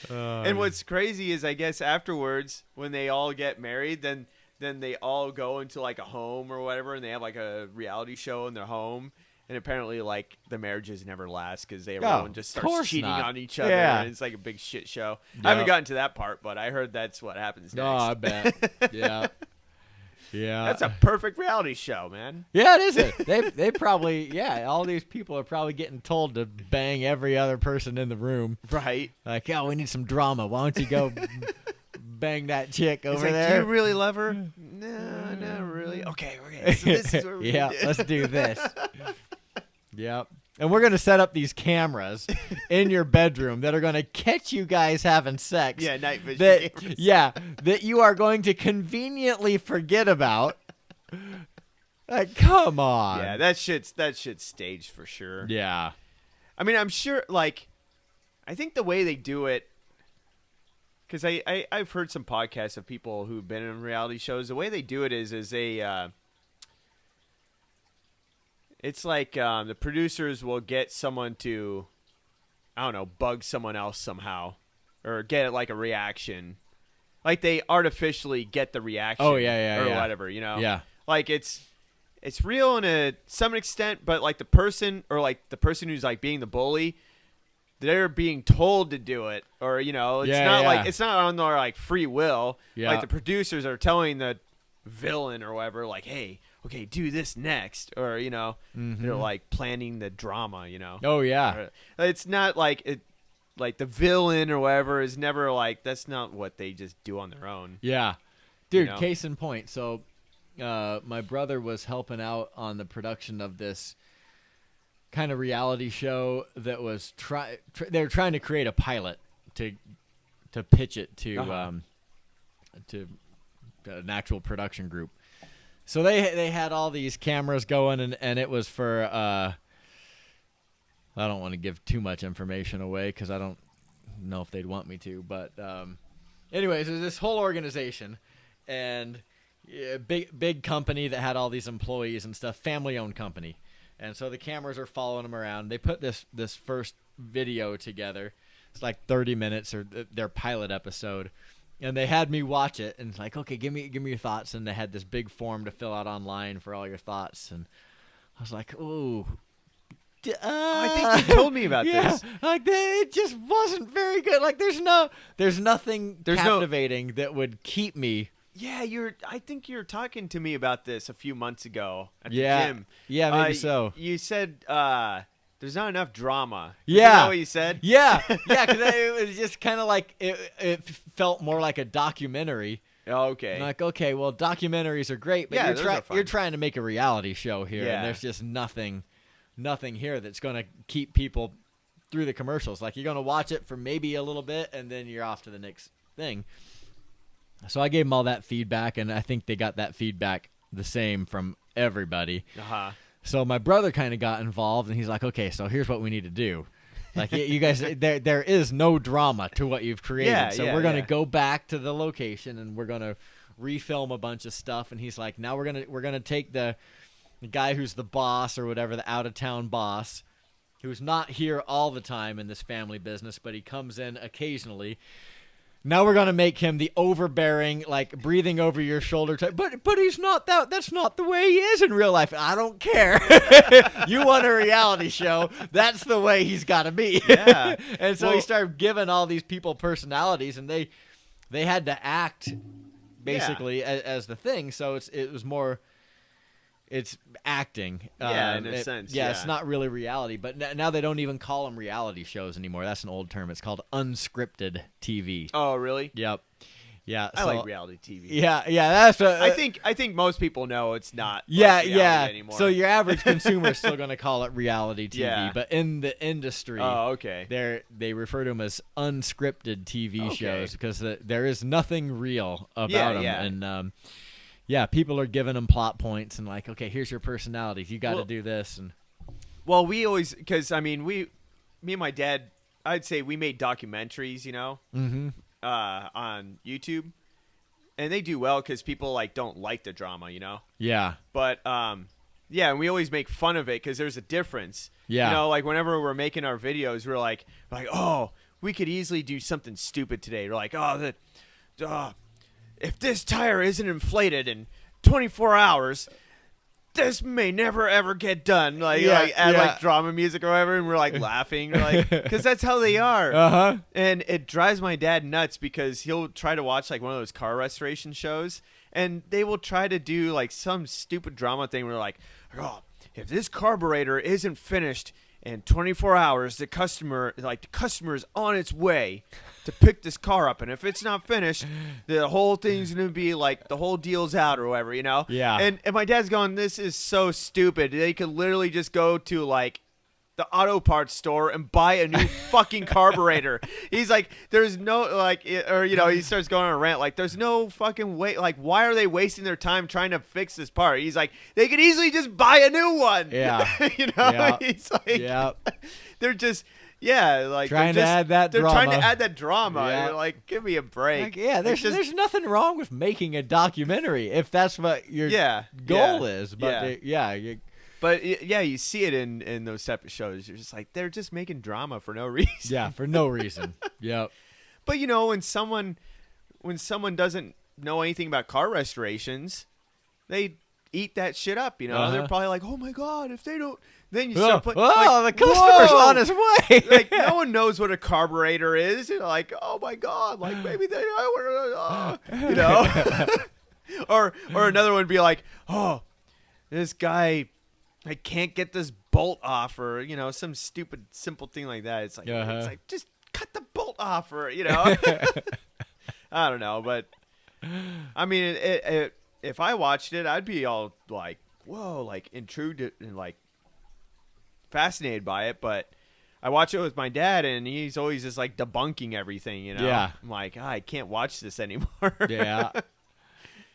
And what's crazy is, I guess afterwards, when they all get married, then they all go into like a home or whatever, and they have like a reality show in their home. And apparently, like, the marriages never last because everyone just starts cheating on each other. Yeah. And it's like a big shit show. Yep. I haven't gotten to that part, but I heard that's what happens next. Oh, I bet. Yeah. Yeah. That's a perfect reality show, man. Yeah, it is. They probably, all these people are probably getting told to bang every other person in the room. Right. Like, we need some drama. Why don't you go bang that chick over like, there? Do you really love her? No, not really. Okay. So this is what yeah, let's do this. Yep. And we're going to set up these cameras in your bedroom that are going to catch you guys having sex. Yeah, night vision cameras. Yeah, that you are going to conveniently forget about. Like, come on. Yeah, that shit's staged for sure. Yeah. I mean, I'm sure, like, I think the way they do it, because I've heard some podcasts of people who've been in reality shows. The way they do it is they, it's like the producers will get someone to, I don't know, bug someone else somehow, or get like a reaction. Like they artificially get the reaction. Oh yeah, or whatever, you know. Yeah. Like it's real in some extent, but like the person who's like being the bully, they're being told to do it, or you know, it's not like it's not on their like free will. Yeah. Like the producers are telling the villain or whatever, like, hey, okay, do this next, or you know, they're like planning the drama, you know. Oh yeah. It's not like it. Like the villain or whatever is never like, that's not what they just do on their own. Yeah. Dude, You know? Case in point. So my brother was helping out on the production of this kind of reality show that was they were trying to create a pilot to pitch it to an actual production group. So they had all these cameras going, and it was for I don't want to give too much information away because I don't know if they'd want me to. But anyways, there's this whole organization and big company that had all these employees and stuff, family-owned company. And so the cameras are following them around. They put this first video together. It's like 30 minutes or their pilot episode. And they had me watch it, and it's like, okay, give me your thoughts. And they had this big form to fill out online for all your thoughts. And I was like, ooh. I think you told me about this. Like it just wasn't very good. Like there's nothing captivating that would keep me. Yeah, I think you were talking to me about this a few months ago at the gym. Yeah, maybe so. You said there's not enough drama. Yeah. Is that what you said? Yeah, because it was just kind of like it felt more like a documentary. Okay. I'm like, okay, well, documentaries are great, but you're trying to make a reality show here, and there's just nothing here that's going to keep people through the commercials. Like, you're going to watch it for maybe a little bit, and then you're off to the next thing. So I gave them all that feedback, and I think they got that feedback the same from everybody. Uh-huh. So my brother kind of got involved, and he's like, okay, so here's what we need to do. Like, you guys, there is no drama to what you've created. We're going to go back to the location, and we're going to refilm a bunch of stuff. And he's like, now we're gonna take the guy who's the boss or whatever, the out-of-town boss, who's not here all the time in this family business, but he comes in occasionally. Now we're gonna make him the overbearing, like breathing over your shoulder type. But he's not that. That's not the way he is in real life. I don't care. You want a reality show? That's the way he's got to be. Yeah. And so he started giving all these people personalities, and they had to act basically as the thing. So it was more. It's acting. Yeah, in a sense. Yeah, it's not really reality. But now they don't even call them reality shows anymore. That's an old term. It's called unscripted TV. Oh, really? Yep. Yeah. I like reality TV. Yeah. That's. I think most people know it's not. Yeah. Anymore. So your average consumer is still going to call it reality TV. Yeah. But in the industry, okay. they refer to them as unscripted TV shows because there is nothing real about them. Yeah. And yeah, people are giving them plot points and like, okay, here's your personalities. You got to do this. And well, we always, because I mean, me and my dad, I'd say we made documentaries, on YouTube, and they do well because people like don't like the drama, Yeah. But yeah, and we always make fun of it because there's a difference. Yeah. Like whenever we're making our videos, we're like, oh, we could easily do something stupid today. We're like, if this tire isn't inflated in 24 hours, this may never ever get done. Like drama music or whatever, and we're like laughing, because that's how they are. And it drives my dad nuts because he'll try to watch like one of those car restoration shows, and they will try to do like some stupid drama thing where like, oh, if this carburetor isn't finished in 24 hours, the customer is on its way to pick this car up, and if it's not finished, the whole thing's gonna be like the whole deal's out or whatever, Yeah. And my dad's going, this is so stupid. They could literally just go to like the auto parts store and buy a new fucking carburetor. He's like, there's no he starts going on a rant like, there's no fucking way. Like, why are they wasting their time trying to fix this part? He's like, they could easily just buy a new one. Yeah. Yeah. He's like, they're just. Yeah, like trying to add that they're drama. trying to add that drama. Yeah. You're like, give me a break. Like, there's nothing wrong with making a documentary if that's what your goal is. But But you see it in those type of shows. You're just like, they're just making drama for no reason. Yeah, for no reason. Yep. But when someone doesn't know anything about car restorations, they eat that shit up. They're probably like, oh my god, if they don't. Then you start playing. The customer's on his way. Like, no one knows what a carburetor is. You're like, oh my god, like maybe they, or another one would be like, oh, this guy, I can't get this bolt off, or some stupid simple thing like that. It's like, just cut the bolt off, or I don't know, but I mean, if I watched it, I'd be all like, whoa, like intrigued and like fascinated by it. But I watch it with my dad, and he's always just like debunking everything, Yeah. I'm like, I can't watch this anymore. Yeah.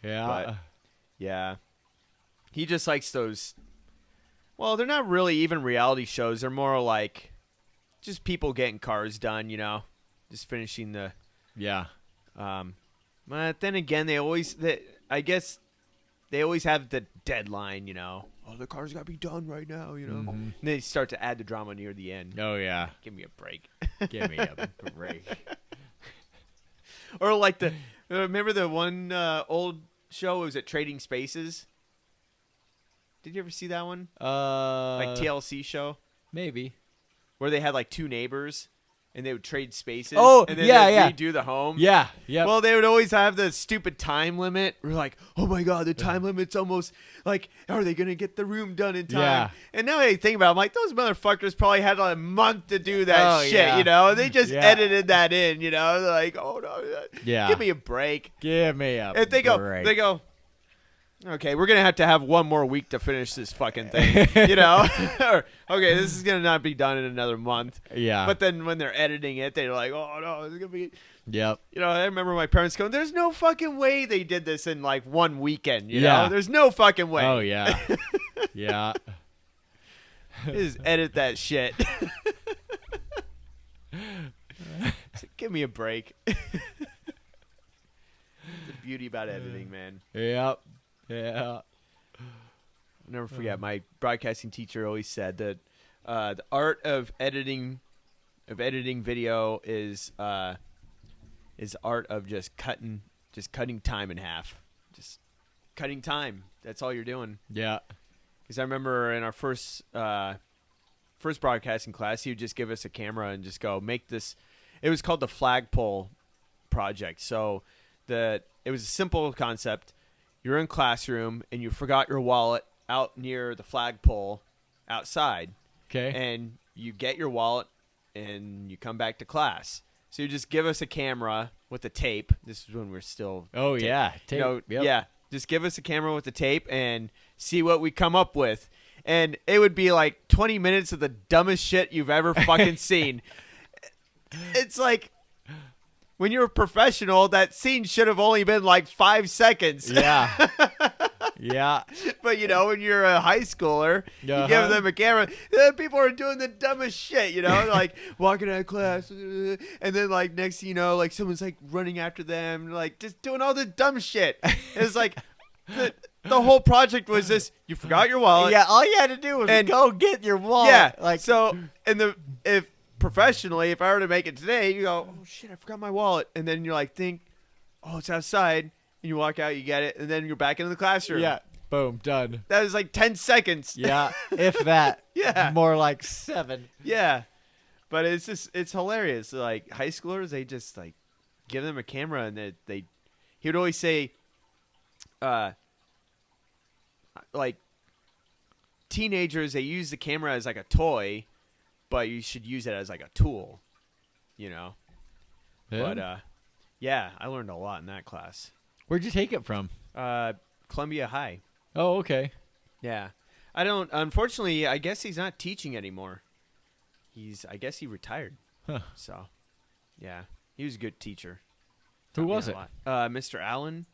But, yeah. He just likes those. Well, they're not really even reality shows. They're more like just people getting cars done, just finishing the. Yeah. But then again, I guess they always have the deadline, Oh, the car's got to be done right now, Mm-hmm. And they start to add the drama near the end. Oh, yeah. Give me a break. Give me a break. Or like remember the one old show? Was it Trading Spaces? Did you ever see that one? Like TLC show? Maybe. Where they had like two neighbors. And they would trade spaces. Oh, and then yeah. they'd redo the home. Yeah, yeah. Well, they would always have the stupid time limit. We're like, oh my god, the time limit's almost like, are they gonna get the room done in time? Yeah. And now I think about it, I'm like, those motherfuckers probably had like a month to do that shit, yeah. And they just edited that in, They're like, oh no, give me a break. Give me a break. They go. Okay, we're going to have one more week to finish this fucking thing, Or, okay, this is going to not be done in another month. Yeah. But then when they're editing it, they're like, oh, no, it's going to be... Yep. I remember my parents going, there's no fucking way they did this in, like, one weekend, know? There's no fucking way. Oh, yeah. Yeah. Just edit that shit. Give me a break. The beauty about editing, man. Yep. Yeah. I'll never forget. My broadcasting teacher always said that the art of editing video is is art of just cutting time in half. Just cutting time. That's all you're doing. Yeah. Because I remember in our first broadcasting class, he would just give us a camera and just go make this. It was called the flagpole project. So it was a simple concept. You're in classroom and you forgot your wallet out near the flagpole outside. Okay. And you get your wallet and you come back to class. So you just give us a camera with a tape. This is when we're still. Oh, tape. yeah. Tape. You know, Yep. Yeah. Just give us a camera with a tape and see what we come up with. And it would be like 20 minutes of the dumbest shit you've ever fucking seen. It's like, when you're a professional, that scene should have only been like 5 seconds. Yeah. Yeah. But, when you're a high schooler, you give them a camera. People are doing the dumbest shit, like walking out of class. And then, like, next thing you know, like, someone's, like, running after them, like, just doing all the dumb shit. It's like, the whole project was this. You forgot your wallet. Yeah, all you had to do was go get your wallet. Yeah. Like, so, professionally, if I were to make it today, you go, oh, shit, I forgot my wallet. And then you're like, oh, it's outside. And you walk out, you get it, and then you're back into the classroom. yeah. Boom. Done. That was like 10 seconds. Yeah. If that. Yeah. More like 7. Yeah. But it's hilarious. Like, high schoolers, they just, like, give them a camera, and he would always say, like, teenagers, they use the camera as, like, a toy, but you should use it as, like, a tool, Yeah. But, yeah, I learned a lot in that class. Where'd you take it from? Columbia High. Oh, okay. Yeah. Unfortunately, I guess he's not teaching anymore. I guess he retired. Huh. So, yeah, he was a good teacher. Who was it? Mr. Allen.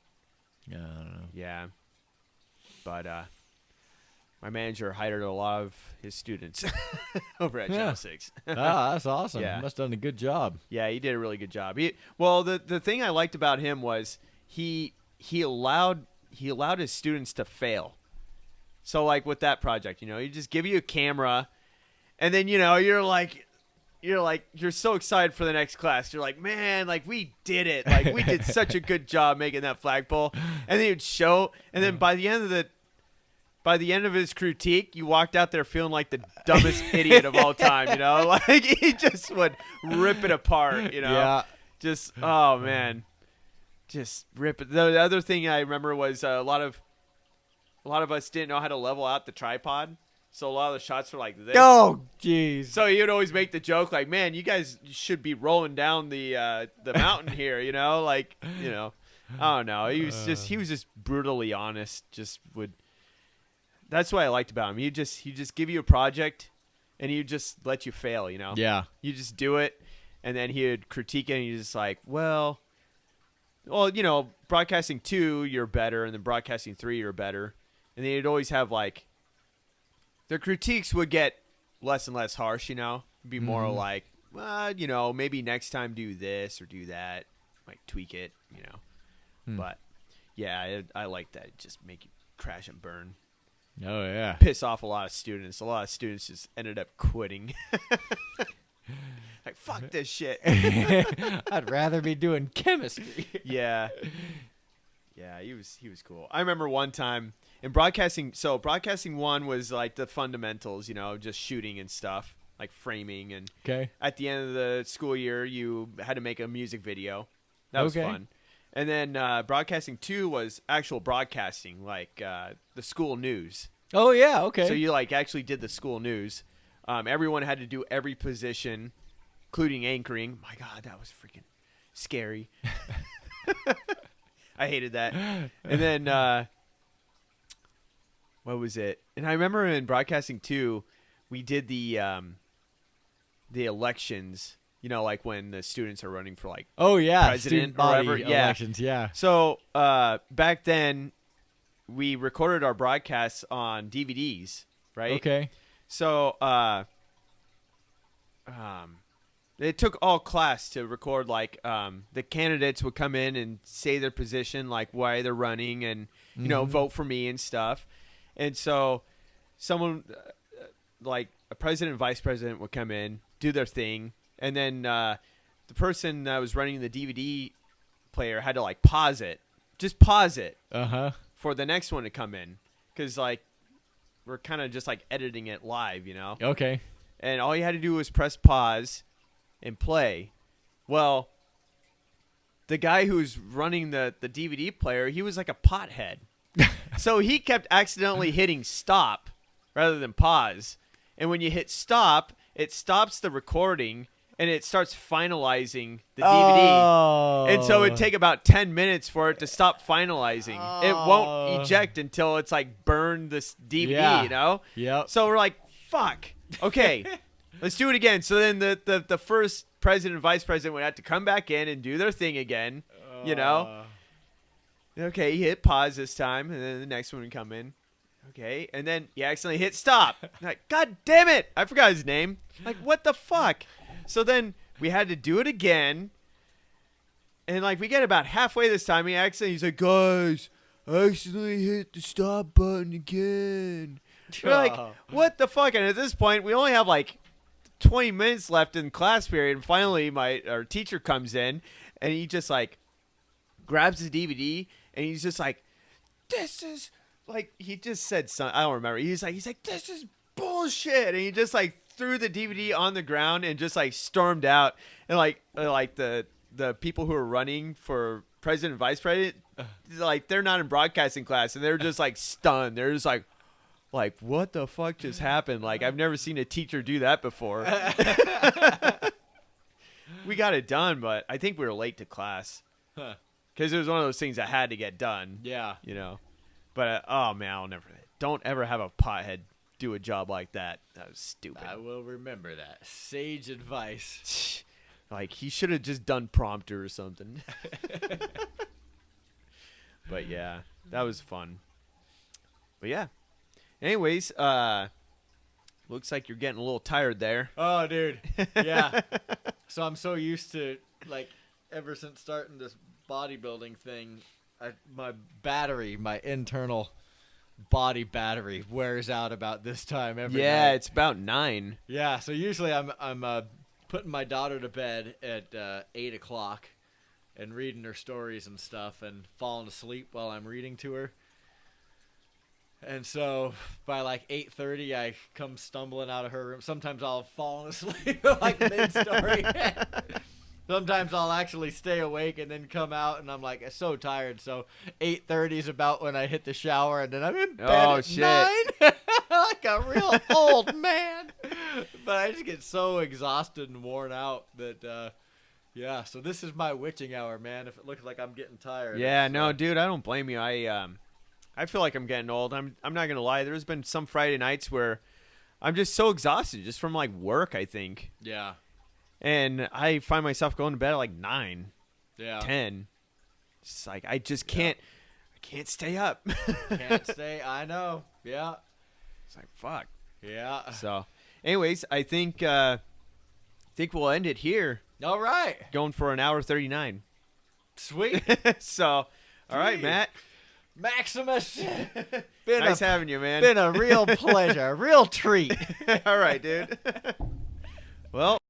Yeah, I don't know. Yeah. But, my manager hired a lot of his students over at Channel 6. That's awesome. Yeah. Must have done a good job. Yeah, he did a really good job. The thing I liked about him was he allowed his students to fail. So, like, with that project, he just give you a camera, and then you're so excited for the next class. You're like, man, like, we did it. Like, we did such a good job making that flagpole. And then you'd show, and then by the end of his critique, you walked out there feeling like the dumbest idiot of all time, Like, he just would rip it apart, Yeah. Just, oh, man. Just rip it. The other thing I remember was a lot of us didn't know how to level out the tripod. So a lot of the shots were like this. Oh, jeez. So he would always make the joke like, man, you guys should be rolling down the mountain here, Like, I don't know. He was just brutally honest. That's what I liked about him. He just give you a project, and he just let you fail. Yeah. You just do it, and then he would critique it, and he's just like, well, broadcasting 2 you're better, and then broadcasting 3 you're better, and then he'd always have like their critiques would get less and less harsh. Be more like, well, maybe next time do this or do that, like tweak it. But yeah, I like that. It just make you crash and burn. Oh, yeah. Piss off a lot of students. A lot of students just ended up quitting. Like, fuck this shit. I'd rather be doing chemistry. Yeah. Yeah, he was cool. I remember one time in broadcasting. So broadcasting 1 was like the fundamentals, just shooting and stuff, like framing. And Okay. at the end of the school year, you had to make a music video. That was fun. And then broadcasting 2 was actual broadcasting, like the school news. Oh, yeah. Okay. So you like actually did the school news. Everyone had to do every position, including anchoring. My God, that was freaking scary. I hated that. And then what was it? And I remember in broadcasting 2, we did the elections. Like when the students are running for like president or whatever. Elections, yeah. So back then, we recorded our broadcasts on DVDs, right? Okay. So it took all class to record, like the candidates would come in and say their position, like why they're running, and vote for me and stuff. And so someone like a president and vice president would come in, do their thing. And then the person that was running the DVD player had to like pause it, just pause it for the next one to come in, because like we're kind of just like editing it live, you know. Okay. And all you had to do was press pause and play. Well, the guy who's running the DVD player, he was like a pothead. So he kept accidentally hitting stop rather than pause. And when you hit stop, it stops the recording and it starts finalizing the DVD. Oh. And so it'd take about 10 minutes for it to stop finalizing. Oh. It won't eject until it's like burned this DVD, you know? Yep. So we're like, fuck. Okay, let's do it again. So then the first president and vice president would have to come back in and do their thing again, you know? Okay, he hit pause this time, and then the next one would come in. Okay, and then he accidentally hit stop. Like, God damn it! I forgot his name. Like, what the fuck? So then we had to do it again, and like we get about halfway this time. He's like, guys, I accidentally hit the stop button again. We're like, what the fuck? And at this point, we only have like 20 minutes left in class period, and finally our teacher comes in, and he just like grabs the DVD, and he's just like, this is like, he just said something, I don't remember. He's like, this is bullshit, and he just like threw the DVD on the ground and just like stormed out. And like the people who are running for president and vice president, like they're not in broadcasting class, and they're just like stunned. They're just like what the fuck just happened? Like, I've never seen a teacher do that before. We got it done, but I think we were late to class. Because it was one of those things that had to get done. Yeah. You know. But, oh, man, don't ever have a pothead do a job like that. That was stupid. I will remember that. Sage advice. Like, he should have just done prompter or something. But, yeah, that was fun. But, yeah. Anyways, looks like you're getting a little tired there. Oh, dude. Yeah. So I'm so used to, like, ever since starting this bodybuilding thing, my internal body battery wears out about this time every night. It's about 9. Yeah, so usually I'm putting my daughter to bed at 8 o'clock and reading her stories and stuff and falling asleep while I'm reading to her. And so by like 8:30, I come stumbling out of her room. Sometimes I'll fall asleep like mid-story. Sometimes I'll actually stay awake and then come out, and I'm like so tired. So 8:30 is about when I hit the shower, and then I'm in bed at 9, like a real old man. But I just get so exhausted and worn out that, yeah. So this is my witching hour, man. If it looks like I'm getting tired. Yeah, no, dude, I don't blame you. I feel like I'm getting old. I'm not gonna lie. There's been some Friday nights where I'm just so exhausted, just from like work, I think. Yeah. And I find myself going to bed at like 9, Yeah. 10. It's like I just can't. I can't stay up. Can't stay. I know. Yeah. It's like fuck. Yeah. So, anyways, I think we'll end it here. All right. Going for an hour 39. Sweet. So, all right, Matt. Maximus. Nice having you, man. Been a real pleasure, a real treat. All right, dude. Well.